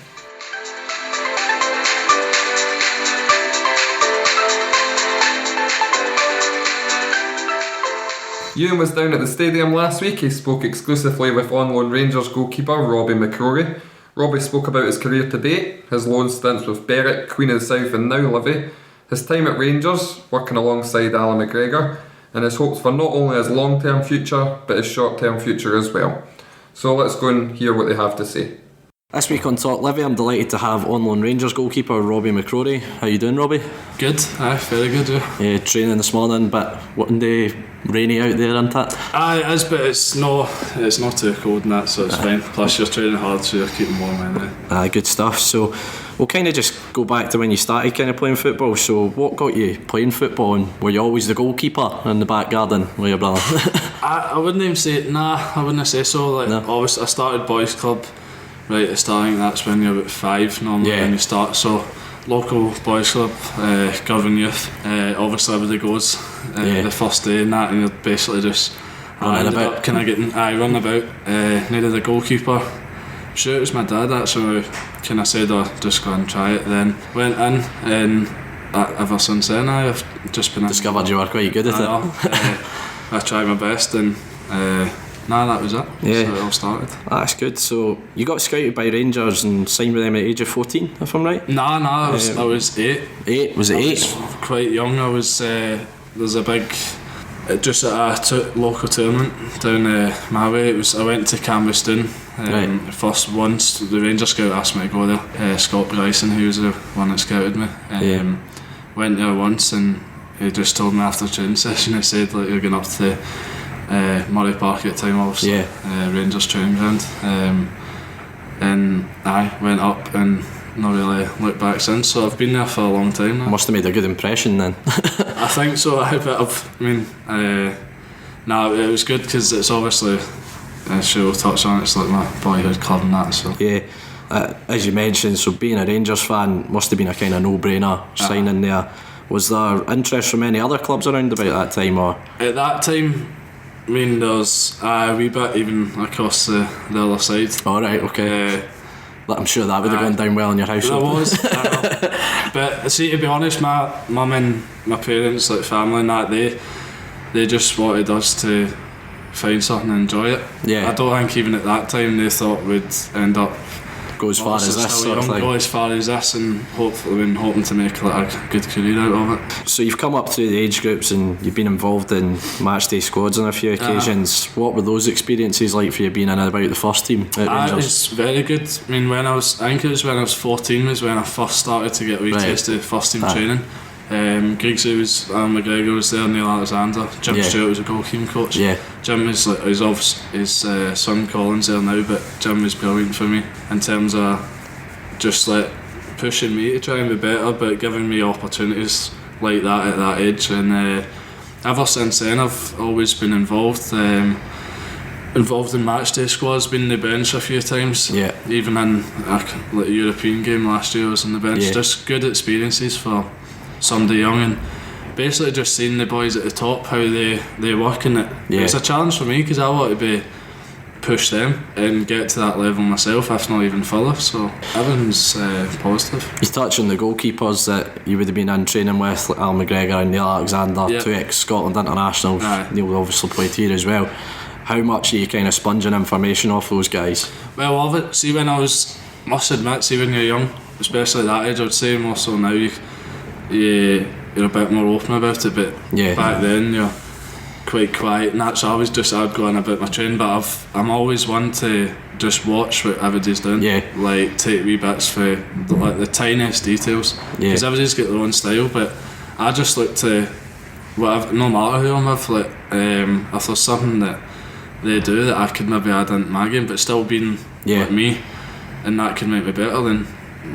Euan was down at the stadium last week. He spoke exclusively with on-loan Rangers goalkeeper Robby McCrorie. Robbie spoke about his career to date, his loan stints with Berwick, Queen of the South and now Livi, his time at Rangers, working alongside Allan McGregor, and his hopes for not only his long-term future, but his short-term future as well. So let's go and hear what they have to say. This week on TalkLivi, I'm delighted to have on-loan Rangers goalkeeper Robby McCrorie. How you doing, Robbie? Good, very good, yeah. Training this morning, but one day rainy out there, isn't it? Aye, it is, but it's not too cold and that, so it's fine. Plus you're training hard, so you're keeping warm anyway. Good stuff. So we'll kind of just go back to when you started kind of playing football. So what got you playing football, and were you always the goalkeeper in the back garden with your brother? I wouldn't even say, I wouldn't say so. Obviously I started boys club right at the start. I think that's when you're about 5 normally when you start. So local boys club, Govan Youth. Obviously everybody goes the first day and that, and you're basically just running about. Running about. Needed a goalkeeper. I'm sure it was my dad actually who kind of said, just go and try it. Then went in, and ever since then I've just been discovered you were quite good at it. I tried my best, and that was it. Yeah. So it all started. That's good. So you got scouted by Rangers and signed with them at the age of 14, if I'm right? I was 8. 8? Was it 8? I was quite young. I was there's a big just at a local tournament down my way. I went to Cambuston first once. The Rangers scout asked me to go there. Scott Bryson, who was the one that scouted me, went there once, and he just told me after the training session, he said, like, you're going up to Murray Park at the time, obviously, Rangers training ground, and I went up and not really looked back since. So I've been there for a long time now. Must have made a good impression then. I think so. It was good because it's obviously, we'll touch on it, it's like my boyhood club and that. So as you mentioned, so being a Rangers fan must have been a kind of no-brainer signing there. Was there interest from any other clubs around about that time, or? At that time, there was a wee bit even across the other side. Alright, okay. I'm sure that would have gone down well in your household. It was, but see, to be honest, my mum and my parents, like family and that, they just wanted us to find something and enjoy it. I don't think even at that time they thought we'd end up go as far as this sort of thing. Go as far as this, and hoping to make like a good career out of it. So you've come up through the age groups and you've been involved in matchday squads on a few occasions. What were those experiences like for you, being in and about the first team at Rangers? It was very good. I think it was when I was 14 was when I first started to get a wee taste of first team training. Giggsy was, Allan McGregor was there, Neil Alexander, Jim Stewart was a goalkeeping coach. Jim is like, his son Colin's there now, but Jim was brilliant for me in terms of just like pushing me to try and be better, but giving me opportunities like that at that age. And ever since then I've always been involved in matchday squads, been in the bench a few times. Even in a European game last year I was on the bench. Just good experiences for somebody young, and basically just seeing the boys at the top, how they work, and it's a challenge for me because I want to push them and get to that level myself, if not even further. So everything's positive. You touch on the goalkeepers that you would have been in training with, like Allan McGregor and Neil Alexander, 2 ex-Scotland internationals. Neil obviously played here as well. How much are you kind of sponging information off those guys? Well, of it. See, when I must admit, when you're young, especially at that age, I would say more so now, you're a bit more open about it, but back then you're quite quiet, and that's always just, I'd go on about my training, but I'm always one to just watch what everybody's doing, like take wee bits for the tiniest details, because everybody's got their own style, but I just look to whatever, no matter who I'm with, like if there's something that they do that I could maybe add into my game but still being like me, and that could make me better, then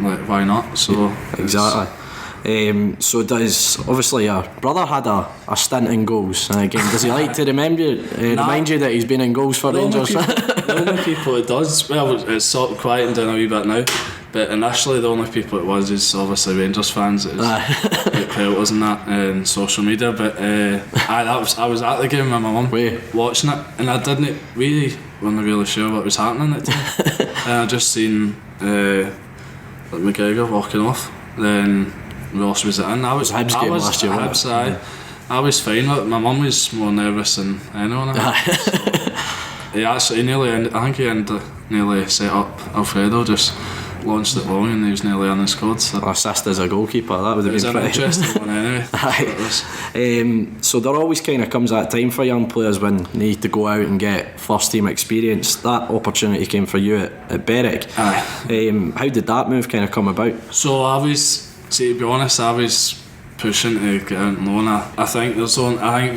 like why not? So exactly. So does, obviously your brother had a stint in goals, and again, does he like to remind you that he's been in goals for Rangers? The only people it does, well, it's sort of quieting down a wee bit now, but initially the only people it was is obviously Rangers fans. It was like pelters and that, and social media. But I was at the game with my mum watching it, and I wasn't really sure what was happening at the time. And I just seen McGregor walking off. Then Ross was in. I was Hibs game last year. Hibs, I was fine. My mum was more nervous than anyone. He actually I think he nearly set up Alfredo, just launched it long, and he was nearly on the squad. So. Assist as a goalkeeper, that would have been pretty interesting one anyway. So there always kind of comes that time for young players when they need to go out and get first team experience. That opportunity came for you at Berwick. How did that move kind of come about? So to be honest, I was pushing to get out on loan. I think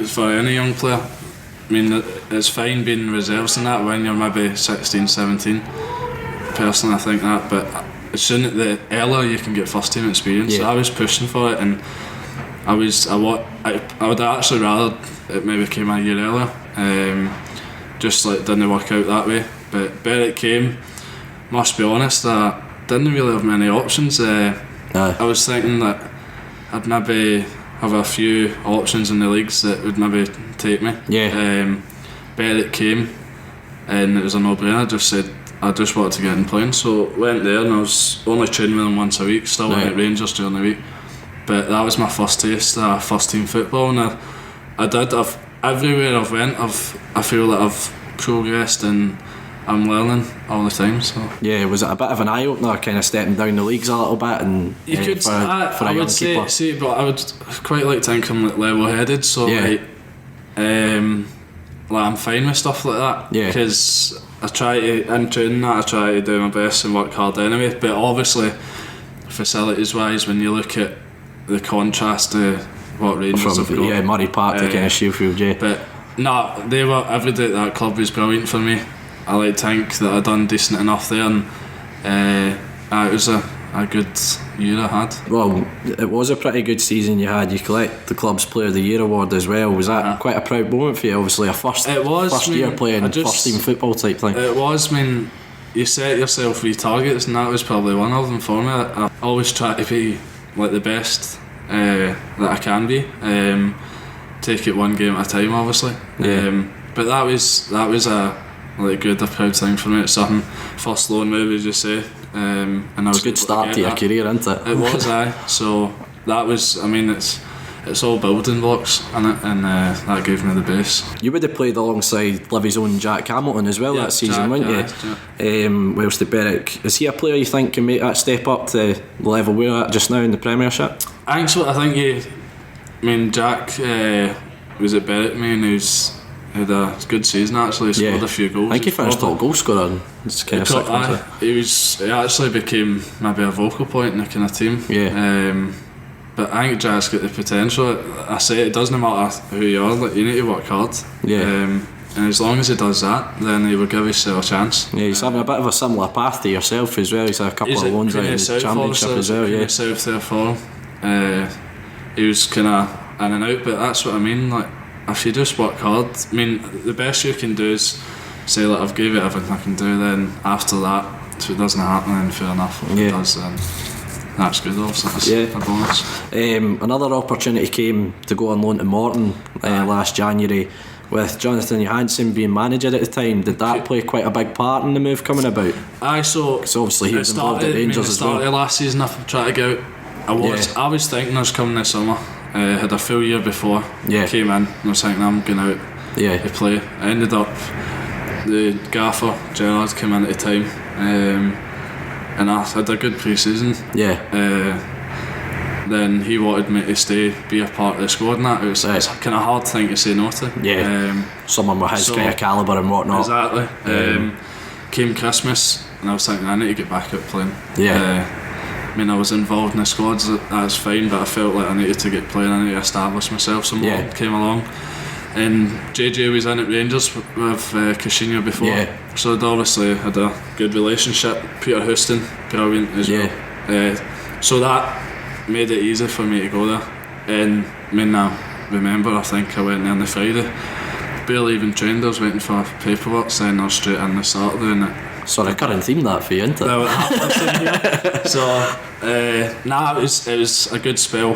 for any young player, I mean, it's fine being reserves and that when you're maybe 16, 17. Personally, I think that, but the earlier you can get first team experience. So I was pushing for it, and I would actually rather it maybe came a year earlier. Just like didn't work out that way. But Berwick came. Must be honest, I didn't really have many options. I was thinking that I'd maybe have a few options in the leagues that would maybe take me. Berwick came, and it was a no-brainer. I just said I just wanted to get in playing, so went there, and I was only training with them once a week. Still went at Rangers during the week, but that was my first taste of first team football, and everywhere I've went, I feel that I've progressed and I'm learning all the time. So was it a bit of an eye opener, kind of stepping down the leagues a little bit, and you could for a young keeper? But I would quite like to think I'm level headed. So I'm fine with stuff like that. Because I try to do my best and work hard anyway. But obviously, facilities wise, when you look at the contrast to what Rangers have got, Murray Park to kind of Sheffield, But every day at that club was brilliant for me. I like to think that I'd done decent enough there, and it was a good year I had. Well, it was a pretty good season you had. You collect the club's Player of the Year award as well. Was that quite a proud moment for you? Obviously a first year playing first team football type thing. It was. You set yourself wee targets, and that was probably one of them for me. I always try to be like the best that I can be. Take it one game at a time, obviously. But that was a good, a proud thing for me. It's something, first loan move, as you say. And it's a good start to your career, isn't it? It was, so that was, it's all building blocks, and that gave me the base. You would have played alongside Livi's own Jack Hamilton as well that season, wouldn't you? Whilst the Berwick, is he a player you think can make that step up to the level we're at just now in the Premiership? I think so. I think Jack was at Berwick, he had a good season actually. He scored a few goals. I think he finished top goal scorer. He actually became maybe a vocal point in the kind of team. But I think Jack's got the potential. I say it doesn't matter who you are, you need to work hard. And as long as he does that, then he will give himself a chance. He's having a bit of a similar path to yourself as well. He's had a couple of loans out in the Championship as well. South there for him. He was kind of in and out, but that's what I mean. Like, if you just work hard, the best you can do is say that I've gave it everything I can do. Then after that, if it doesn't happen, then fair enough. If it does, then that's good. Obviously, that's a bonus. Another opportunity came to go on loan to Morton last January, with Jonathan Johansson being manager at the time. Did that play quite a big part in the move coming about? So obviously he was involved at Rangers as well. Last season, I tried to go out. I was thinking I was coming this summer. Had a full year before. Came in and I was thinking I'm going out to play. I ended up, the gaffer Gerard came in at the time, and I had a good pre-season. Then he wanted me to stay, be a part of the squad, and that it's a kind of hard thing to say no to. Someone with his kind of calibre and whatnot. Exactly. Came Christmas and I was thinking I need to get back out playing. I was involved in the squads, that's fine, but I felt like I needed to get playing, I needed to establish myself. Some more came along, and JJ was in at Rangers with Coutinho before, so I'd obviously had a good relationship. Peter Houston, brilliant as well. So that made it easy for me to go there. And I remember, I think I went there on the Friday, barely even trained. I was waiting for paperwork, saying I was straight in the Saturday, and It's a recurring theme that for you, isn't it? well, it happened here. So it was a good spell.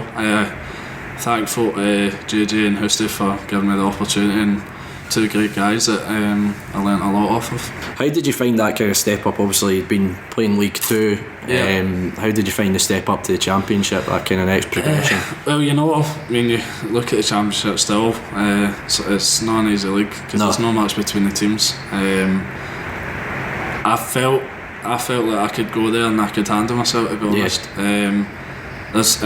Thankful to JJ and Housty for giving me the opportunity, and two great guys that I learnt a lot off of. How did you find that kind of step up? Obviously you'd been playing League 2. How did you find the step up to the Championship, that kind of next progression? Well, you look at the Championship still, it's not an easy league because there's not much between the teams. I felt like I could go there and I could handle myself, to be honest. There's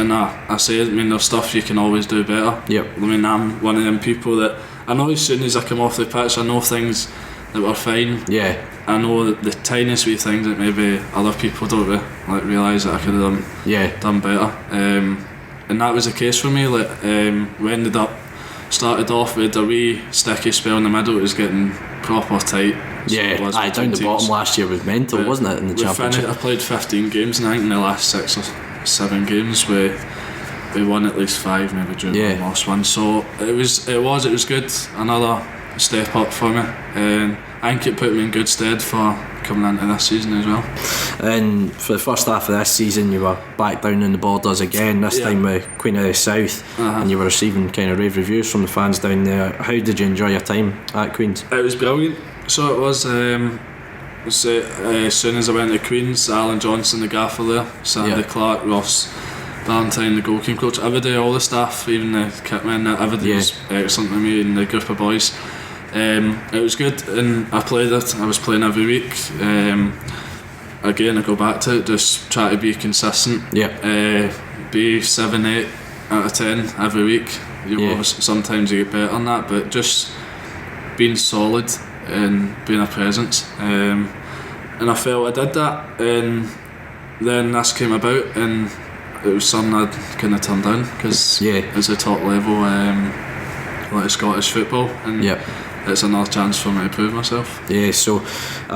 stuff you can always do better. Yep. I'm one of them people that I know as soon as I come off the pitch, I know things that were fine. Yeah. I know the tiniest wee things that maybe other people don't realise that I could have done better. And that was the case for me. We started off with a wee sticky spell in the middle. It was getting proper tight. Down the bottom last year was mental, wasn't it, in the Championship? I played 15 games, and I think in the last 6 or 7 games we won at least 5, maybe drew and lost 1. So it was good. Another step up for me, and I think it put me in good stead for coming into this season as well. And for the first half of this season you were back down in the Borders again, this time with Queen of the South, and you were receiving kind of rave reviews from the fans down there. How did you enjoy your time at Queen's? It was brilliant. So it was as soon as I went to Queen's, St Johnstone, the gaffer there, Sandy Clark, Ross Valentine, the goalkeeping coach, everybody, all the staff, even the kitmen, everybody was excellent to me and the group of boys. It was good, and I was playing every week. Again, I go back to it, just try to be consistent. Be 7-8 out of 10 every week. Sometimes you get better on that, but just being solid and being a presence. And I felt I did that, and then this came about, and it was something I'd kind of turned down because it's a top level like Scottish football, and it's another chance for me to prove myself. So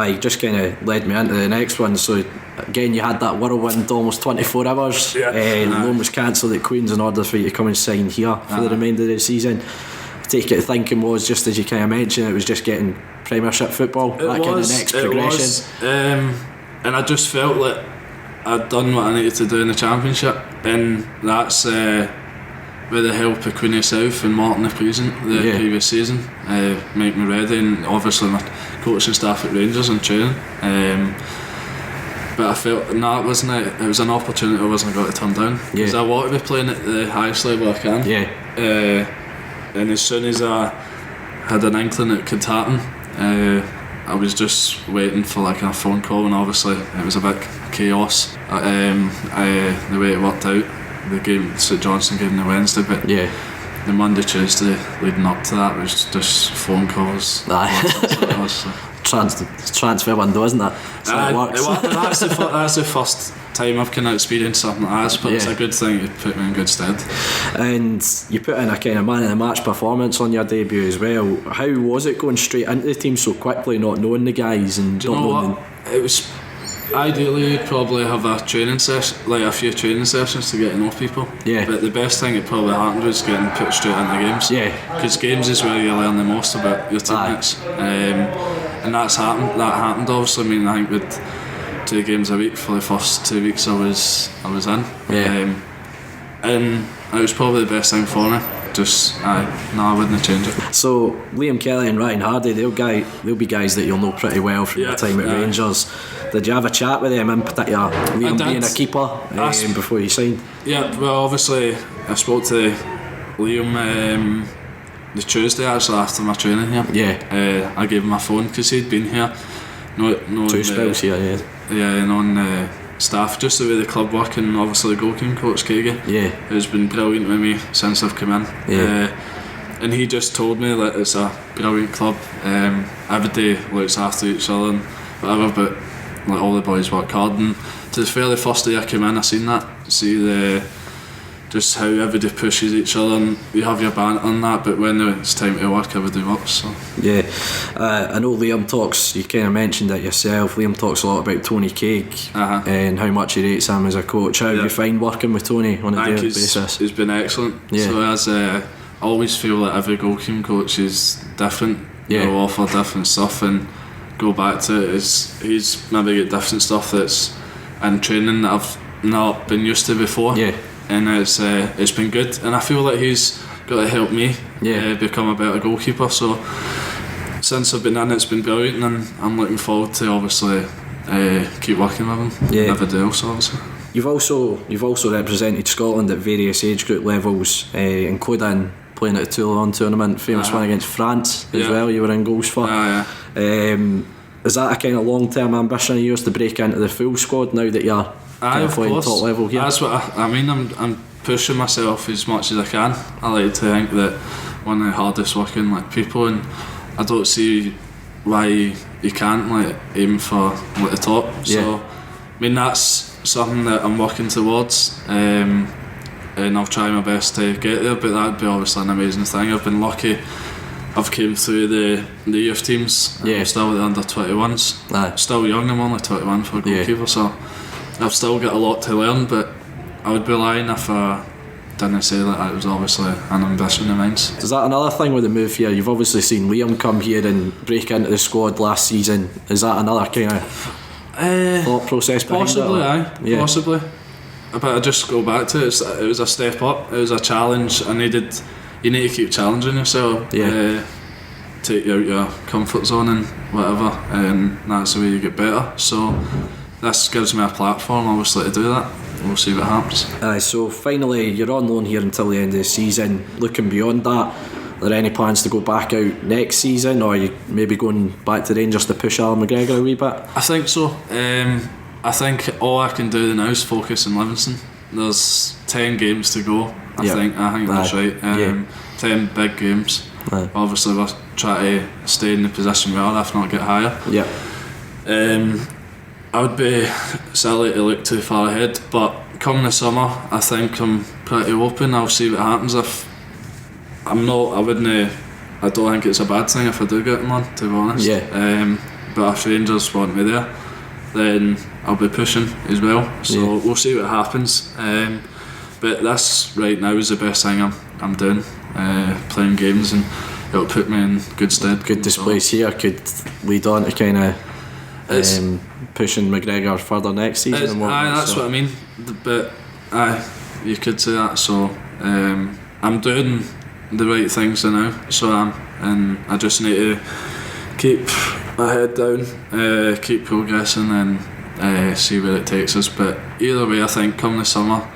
you just kind of led me into the next one. So again, you had that whirlwind almost 24 hours. Loan was cancelled at Queen's in order for you to come and sign here for the remainder of the season. I take it thinking was, just as you kind of mentioned, it was just getting Premiership football, kind of next progression. And I just felt like I'd done what I needed to do in the Championship, and that's with the help of Queen of South and Martin the previous season, make me ready, and obviously my coaching staff at Rangers and training. But I felt it wasn't it was an opportunity I wasn't going to turn down, because I want to be playing at the highest level I can. And as soon as I had an inkling it could happen, I was just waiting for like a phone call, and obviously it was a bit chaos. The way it worked out, the game, St Johnstone game on the Wednesday, but the Monday, Tuesday leading up to that was just phone calls. Transfer window, isn't it? So it works. That's the first time I've kind of experienced something like that, but it's a good thing. It put me in good stead. And you put in a kind of man of the match performance on your debut as well. How was it going straight into the team so quickly, not knowing the guys and not knowing? It was ideally you'd probably have a training session, like a few training sessions to get to know people. But the best thing that probably happened was getting put straight into games. Because games is where you learn the most about your teammates. And that happened obviously. I think with 2 games a week for the first 2 weeks I was in. And it was probably the best thing for me. I wouldn't change it. So Liam Kelly and Ryan Hardy, they'll be guys that you'll know pretty well from your time at Rangers. Did you have a chat with them in particular, Liam being a keeper, before you signed? Well obviously I spoke to Liam the Tuesday actually after my training here. I gave him my phone because he'd been here. 2 spells here, and on staff, just the way the club work, and obviously the goalkeeping coach Keegan, who's been brilliant with me since I've come in. And he just told me that it's a brilliant club. Everybody looks after each other and whatever, but all the boys work hard. And to be fair, the first day I came in, I seen that. just how everybody pushes each other and you have your banter on that, but when it's time to work, everybody works. So. Yeah, I know Liam talks, you kind of mentioned it yourself, Liam talks a lot about Tony Craig and how much he rates him as a coach. How do you find working with Tony on a daily basis? He's been excellent. So I always feel that every goalkeeping coach is different. They'll offer different stuff and go back to it. He's maybe got different stuff that's in training that I've not been used to before. And it's been good, and I feel like he's got to help me become a better goalkeeper. So since I've been in, it's been brilliant, and I'm looking forward to obviously keep working with him. Everybody else, obviously. You've also represented Scotland at various age group levels, including playing at the Toulon tournament, famous one against France as well. You were in goals for. Is that a kind of long-term ambition of yours to break into the full squad now that you're playing top level here? That's what I mean. I'm pushing myself as much as I can. I like to think that one of the hardest working people, and I don't see why you can't aim for the top. So I mean, that's something that I'm working towards, and I'll try my best to get there. But that'd be obviously an amazing thing. I've been lucky. I've came through the youth teams. I'm still at the under 21s. Still young. I'm only 21 for a goalkeeper, so I've still got a lot to learn. But I would be lying if I didn't say that it was obviously an ambition of mine. Is that another thing with the move here? You've obviously seen Liam come here and break into the squad last season. Is that another kind of thought process behind it? Possibly. But I just go back to it. It was a step up. It was a challenge. You need to keep challenging yourself. Take you out your comfort zone and whatever, and that's the way you get better. So this gives me a platform, obviously, to do that. We'll see what happens. So finally, you're on loan here until the end of the season. Looking beyond that, are there any plans to go back out next season, or are you maybe going back to Rangers to push Allan McGregor a wee bit? I think so. I think all I can do now is focus on Livingston. There's 10 games to go. I think that's right. 10 big games. Obviously we're trying to stay in the position we are, if not get higher. I would be silly to look too far ahead, but come the summer I think I'm pretty open. I'll see what happens. If I'm not, I don't think it's a bad thing if I do get them on, to be honest. But if Rangers want me there, then I'll be pushing as well. So we'll see what happens. But this right now is the best thing I'm doing, playing games, and it'll put me in good stead. Good displays here could lead on to kind of pushing McGregor further next season. That's what I mean. But you could say that. So I'm doing the right things now. So and I just need to keep my head down, keep progressing, and see where it takes us. But either way, I think come the summer,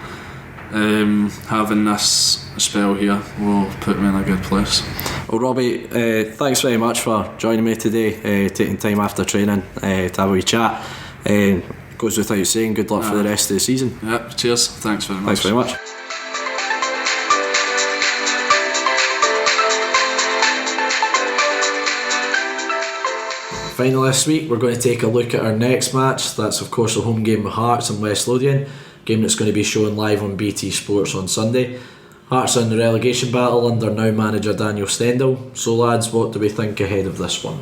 having this spell here will put me in a good place. Well, Robbie, thanks very much for joining me today, taking time after training to have a wee chat. Goes without saying, good luck for the rest of the season. Cheers, thanks very much. Finally this week we're going to take a look at our next match. That's of course a home game with Hearts and West Lothian, game that's going to be shown live on BT Sports on Sunday. Hearts are in the relegation battle under now manager Daniel Stendel. So lads, what do we think ahead of this one?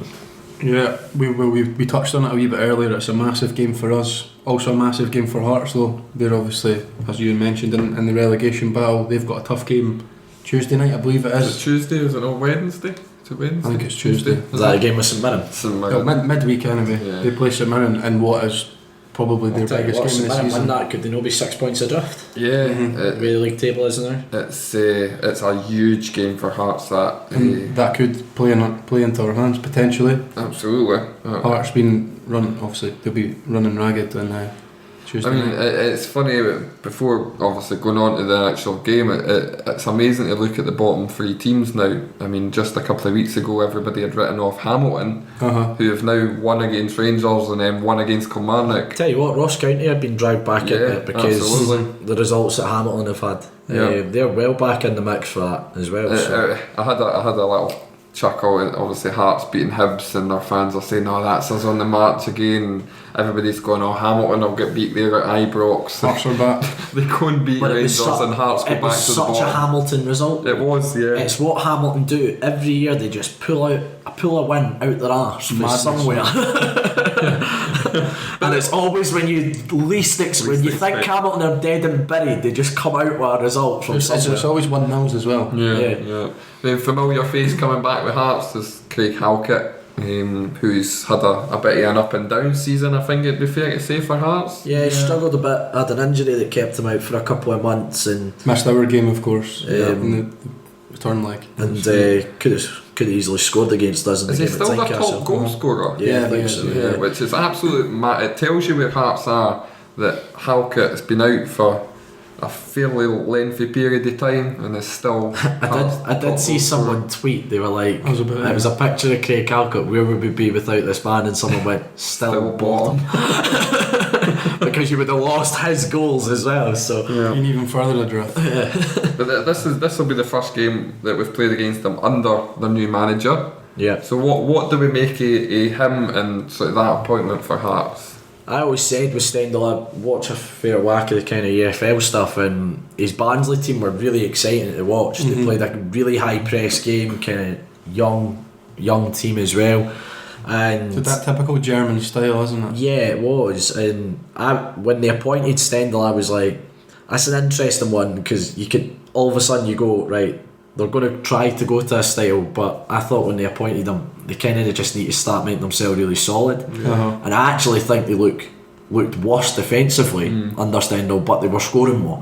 Yeah, we touched on it a wee bit earlier. It's a massive game for us, also a massive game for Hearts though. They're obviously, as you mentioned, in the relegation battle. They've got a tough game Tuesday night, I believe it is. Is it Tuesday? Is it not Wednesday? I think it's Tuesday. Is that a game with St Mirren? Midweek anyway. They play St Mirren in what is probably their biggest game of the season. That could they not be 6 points adrift? Yeah, where the league table is now. It's a huge game for Hearts. That could play into our hands potentially. Absolutely. Hearts been running. Obviously, they'll be running ragged on Tuesday night. It's funny, before obviously going on to the actual game, it's amazing to look at the bottom three teams now. I mean, just a couple of weeks ago everybody had written off Hamilton, who have now won against Rangers and then won against Kilmarnock. Tell you what, Ross County have been dragged back in it because the results that Hamilton have had. They're well back in the mix for that as well. I had a little chuckle, and obviously Hearts beating Hibs, and their fans are saying, "Oh, that's us on the march again." And everybody's going, "Oh, Hamilton will get beat there at Ibrox." Hearts are back. They go and beat Rangers, and Hearts go back to the bottom. It was such a Hamilton result. It was, yeah. It's what Hamilton do every year. They just pull a win out their arse from somewhere. And it's always when you least when you think Hamilton are dead and buried, they just come out with a result from somewhere. It's always 1-0 as well. Yeah. The familiar face coming back with Hearts is Craig Halkett, who's had a bit of an up and down season, I think it'd be fair to say, for Hearts. Yeah, he struggled a bit, had an injury that kept him out for a couple of months, and missed our game, of course, in the return leg, and could have easily scored against us in the game. Is he still the top goal scorer? Yeah, I think so. Yeah, which is absolute it tells you where Hearts are, that Halkett has been out for a fairly lengthy period of time and is still I did see someone tweet, they were like, it was a picture of Craig Halkett, where would we be without this man, and someone went, still bottom. Because you would have lost his goals as well, so you're even further adrift. But this will be the first game that we've played against them under the new manager. Yeah. So what do we make of him and sort of that appointment for Hearts? I always said with Stendel, I watch a fair whack of the kind of EFL stuff, and his Barnsley team were really exciting to watch. They played a really high press game, kind of young team as well. And so that typical German style, isn't it? Yeah, it was. And when they appointed Stendel, I was like, that's an interesting one, because you could all of a sudden you go, right, they're going to try to go to a style, but I thought when they appointed him, they kind of just need to start making themselves really solid. And I actually think they looked worse defensively under Stendel, but they were scoring more.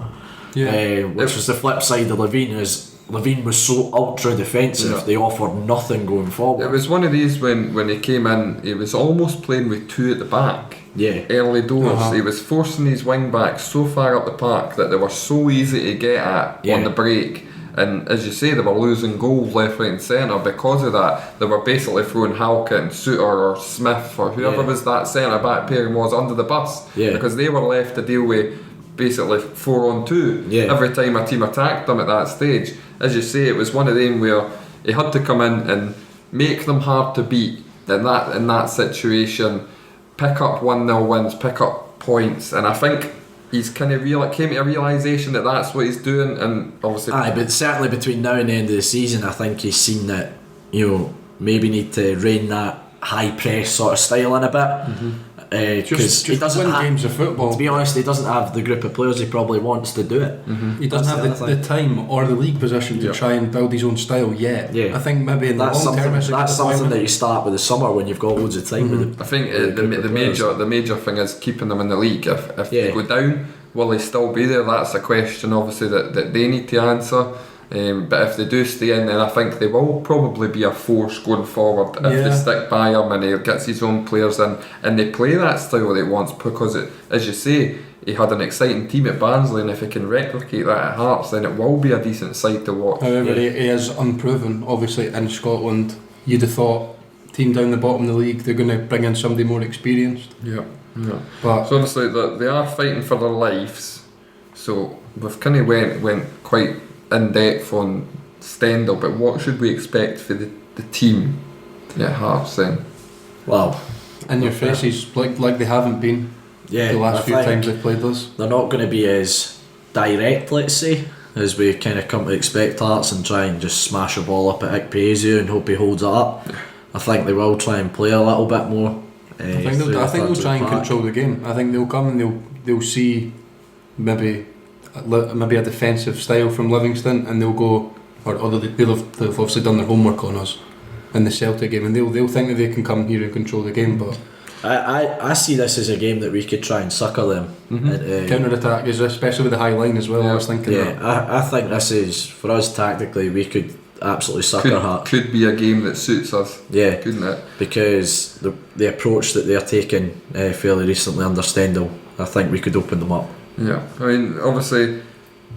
Which was the flip side of Levine was so ultra defensive, they offered nothing going forward. It was one of these when he came in, he was almost playing with two at the back. Early doors. He was forcing his wing backs so far up the park that they were so easy to get at on the break. And as you say, they were losing goals left, right and centre because of that. They were basically throwing Halkett and Suter or Smith or whoever was that centre back pairing was under the bus, because they were left to deal with basically 4-on-2 every time a team attacked them at that stage. As you say, it was one of them where he had to come in and make them hard to beat in that situation, pick up 1-0 wins, pick up points, and I think he's kind of came to a realisation that that's what he's doing, and obviously. But certainly between now and the end of the season, I think he's seen that maybe need to rein that high press sort of style in a bit. Because he doesn't win have games of football. To be honest, he doesn't have the group of players he probably wants to do it. He doesn't have the time or the league position to try and build his own style yet. I think maybe in the long term that's something that you start with the summer when you've got loads of time with them. I think the major thing is keeping them in the league. If they go down, will they still be there? That's a question obviously that they need to answer. But if they do stay in, then I think they will probably be a force going forward if they stick by him and he gets his own players in and they play that style that he wants, because as you say, he had an exciting team at Barnsley, and if he can replicate that at Hearts, then it will be a decent side to watch. However, he is unproven obviously in Scotland. You'd have thought team down the bottom of the league, they're going to bring in somebody more experienced. But so obviously they are fighting for their lives, so we've kind of went quite in depth on Stendel, but what should we expect for the team at Hearts then? Wow, in your faces, like they haven't been the last few times they've played us. They're not going to be as direct, let's say, as we kind of come to expect Hearts, and try and just smash a ball up at Ikpeazu and hope he holds it up. I think they will try and play a little bit more. I think they'll try and control the game. I think they'll come and they'll see maybe a defensive style from Livingston, and they'll go, or they've obviously done their homework on us in the Celtic game, and they'll think that they can come here and control the game. But I see this as a game that we could try and sucker them. Counter-attack, especially with the high line as well. I was thinking I think this is, for us tactically, we could absolutely sucker Hearts. Could be a game that suits us, couldn't it? Because the approach that they're taking fairly recently under Stendel, I think we could open them up. Yeah, I mean, obviously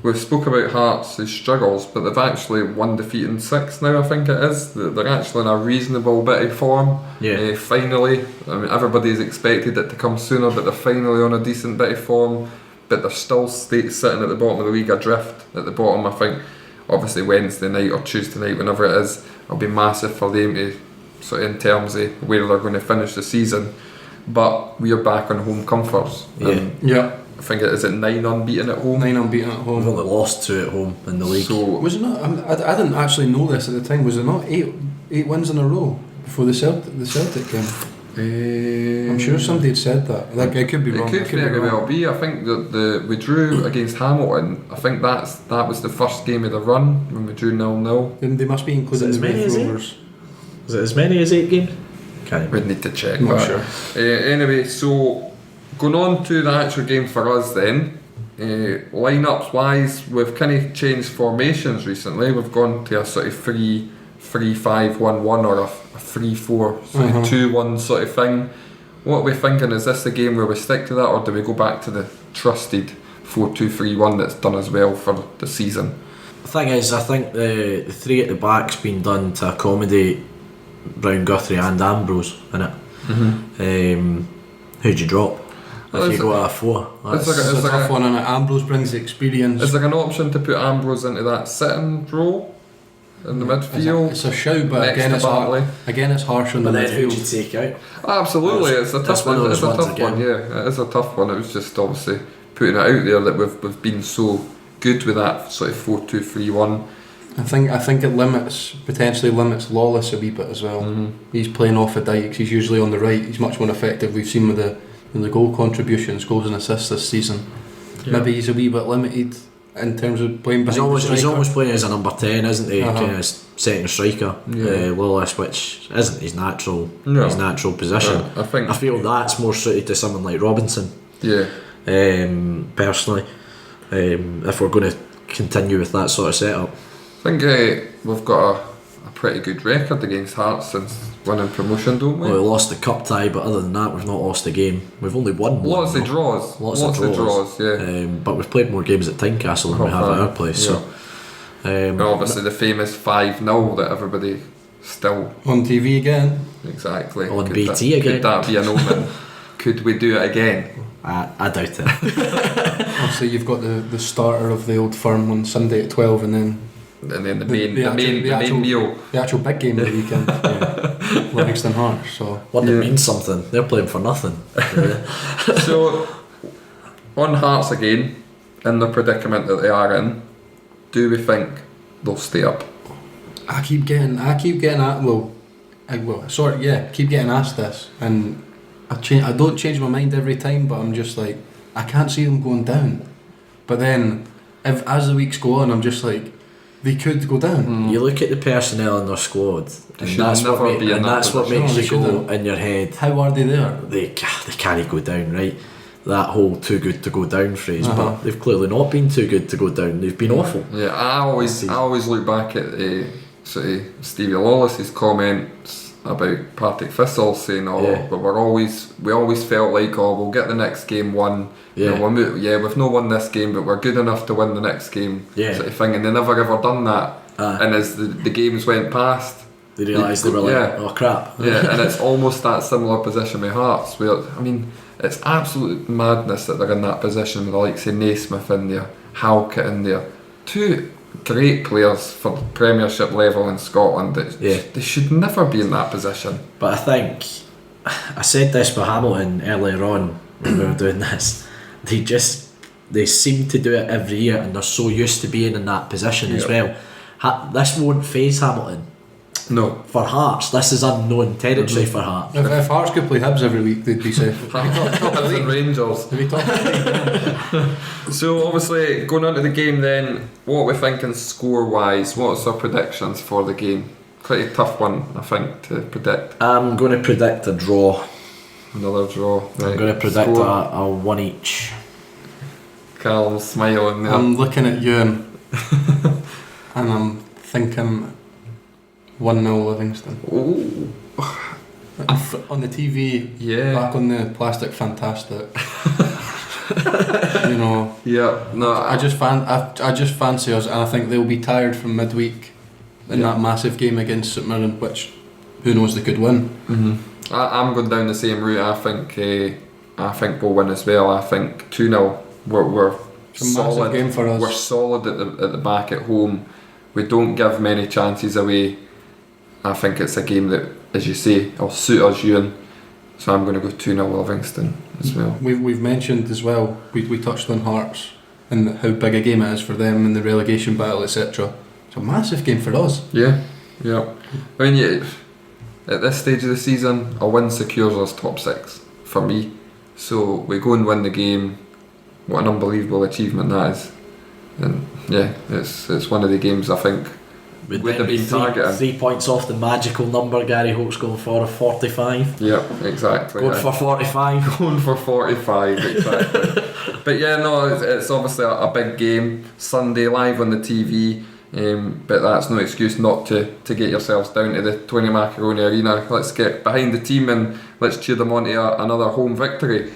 we've spoke about Hearts' struggles, but they've actually one defeat in 6 now, I think it is. They're actually in a reasonable bit of form. Finally, I mean, everybody's expected it to come sooner, but they're finally on a decent bit of form. But they're still sitting at the bottom of the league, adrift at the bottom. I think obviously Wednesday night or Tuesday night, whenever it is, it'll be massive for them to sort of in terms of where they're going to finish the season. But we're back on home comforts. Yeah. I think it is at 9 unbeaten at home. 9 unbeaten at home. We've only lost 2 at home in the league. So Was it not? I didn't actually know this at the time. Was it not 8 wins in a row before the Celtic game? I'm sure somebody had said that. Like, I could be wrong. It could very well be. I think that we drew against Hamilton. I think that was the first game of the run when we drew 0-0. Then they must be including Is it the as many as Wraith eight? Rovers. Is it as many as 8 games? Can't We'd need to check. Not but, sure. Anyway, so going on to the actual game for us then. Lineups wise, we've kind of changed formations recently. We've gone to a sort of 3-5-1-1 or a 3-4-2-1 sort of thing. What are we thinking? Is this the game where we stick to that, or do we go back to the trusted 4-2-3-1 that's done as well for the season? The thing is, I think the 3 at the back's been done to accommodate Brown, Guthrie and Ambrose in it. Who'd you drop? If you go at a 4, It's a tough one, and Ambrose brings the experience. Is there an option to put Ambrose into that sitting role in the midfield? It's a shout, but next again, to it's Bartley? again it's harsh on the But then who'd you midfield. take out? Absolutely, it's a That's tough one of one. those It's a ones tough again. one. Yeah, it is a tough one. It was just obviously putting it out there that we've been so good with that sort of 4-2-3-1. I think it potentially limits Lawless a wee bit as well. He's playing off the dikes. He's usually on the right. He's much more effective. We've seen with the goal contributions, goals and assists this season. Maybe he's a wee bit limited in terms of playing behind He's the striker. almost playing as a number 10, isn't he? Kind of second striker, Yeah. Lawless, which isn't his natural position. I think I feel that's more suited to someone like Robinson. yeah. Personally, if we're going to continue with that sort of setup. I think we've got a pretty good record against Hearts since winning promotion, don't we? Well, we lost the cup tie, but other than that, we've not lost a game. We've only won one. Lots of draws. Lots of draws. Yeah. But we've played more games at Tynecastle than we have at our place. Yeah. So, And obviously the famous 5-0 that everybody still on TV again. exactly On Could BT that, again. Could that be an omen? Could we do it again? I doubt it. Obviously, you've got the starter of the old firm on Sunday at 12, and then And then the main meal. the actual big game of the weekend, Livingston Hearts. So One that means something. They're playing for nothing. So on Hearts again, in the predicament that they are in, do we think they'll stay up? I keep getting keep getting asked this, and I don't change my mind every time, but I'm just like, I can't see them going down. But then, as the weeks go on, I'm just like, they could go down. You look at the personnel in their squad, and should that's never what, be in that that's what position. makes No, you they go shouldn't. in your head. How are they there? They can't go down, right? That whole too good to go down phrase, Uh-huh. but they've clearly not been too good to go down. They've been awful. Yeah, I always look back at sort of Stevie Lawless's comments about Partick Thistle saying, but we always felt like, we'll get the next game won. Yeah. We've not won this game, but we're good enough to win the next game. Yeah. Sort of thing, and they never ever done that. And as the games went past, They realised they were like, Yeah. oh crap. yeah, and it's almost that similar position with Hearts. Where it's absolute madness that they're in that position with the likes of Naismith in there, Halkett in there, 2 great players for Premiership level in Scotland. They should never be in that position. But I think I said this for Hamilton earlier on when we were doing this. They seem to do it every year, and they're so used to being in that position as well. This won't faze Hamilton. No. For Hearts, this is unknown territory for Hearts. If Hearts could play Hibs every week, they'd be safe. Hibs and Rangers. They'd be top of the league. So obviously going on to the game then, what are we thinking score wise? What's our predictions for the game? Quite a tough one, I think, to predict. I'm going to predict a draw. Another draw. Right. I'm going to predict Score. a 1 each. Callum's smiling there. I'm looking at Euan, and I'm thinking 1-0 Livingston. Ooh. On the TV, Yeah. back on the plastic fantastic. Yeah. No. I just fancy us, and I think they'll be tired from midweek in that massive game against St Mirren, which who knows, they could win. I'm going down the same route. I think we'll win as well. I think 2-0. We're It's a massive solid. game for us. We're solid at the back at home. we don't give many chances away. I think it's a game that, as you say, will suit us, Euan. So I'm going to go 2-0 Livingston as well. We've mentioned as well, we touched on Hearts and how big a game it is for them in the relegation battle, etc. It's a massive game for us. Yeah. I mean, at this stage of the season, a win secures us top 6 for me. So we go and win the game. What an unbelievable achievement that is. And yeah, it's one of the games I think Would would have be been targeting. 3 points off the magical number Gary Holt's going for, of 45. Yeah, exactly. Going for 45. Going for 45, exactly. But yeah, no, it's obviously a big game. Sunday live on the TV. But that's no excuse not to get yourselves down to the Tony Macaroni Arena. Let's get behind the team and let's cheer them on to another home victory.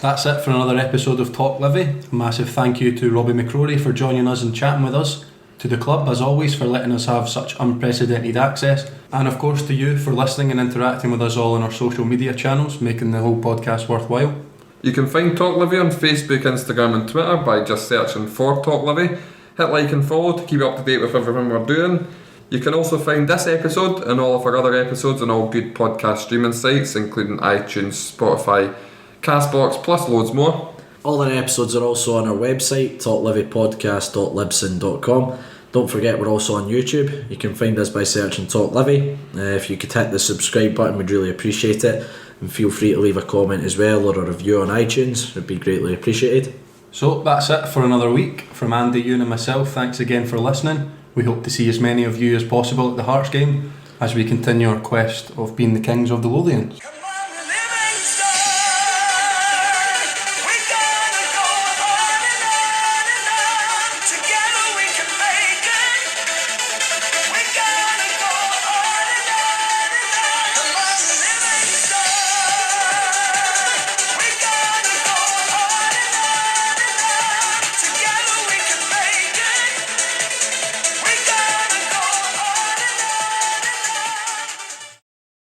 That's it for another episode of TalkLivi. A massive thank you to Robby McCrorie for joining us and chatting with us, to the club as always for letting us have such unprecedented access, and of course to you for listening and interacting with us all on our social media channels, making the whole podcast worthwhile. You can find TalkLivi on Facebook, Instagram and Twitter by just searching for TalkLivi. Hit like and follow to keep up to date with everything we're doing. You can also find this episode and all of our other episodes on all good podcast streaming sites, including iTunes, Spotify, Castbox, plus loads more. All our episodes are also on our website, talklivipodcast.libsyn.com. Don't forget we're also on YouTube. You can find us by searching TalkLivi. If you could hit the subscribe button, we'd really appreciate it. And feel free to leave a comment as well or a review on iTunes. It would be greatly appreciated. So that's it for another week. From Andy, Euan and myself, thanks again for listening. We hope to see as many of you as possible at the Hearts game as we continue our quest of being the kings of the Lothians.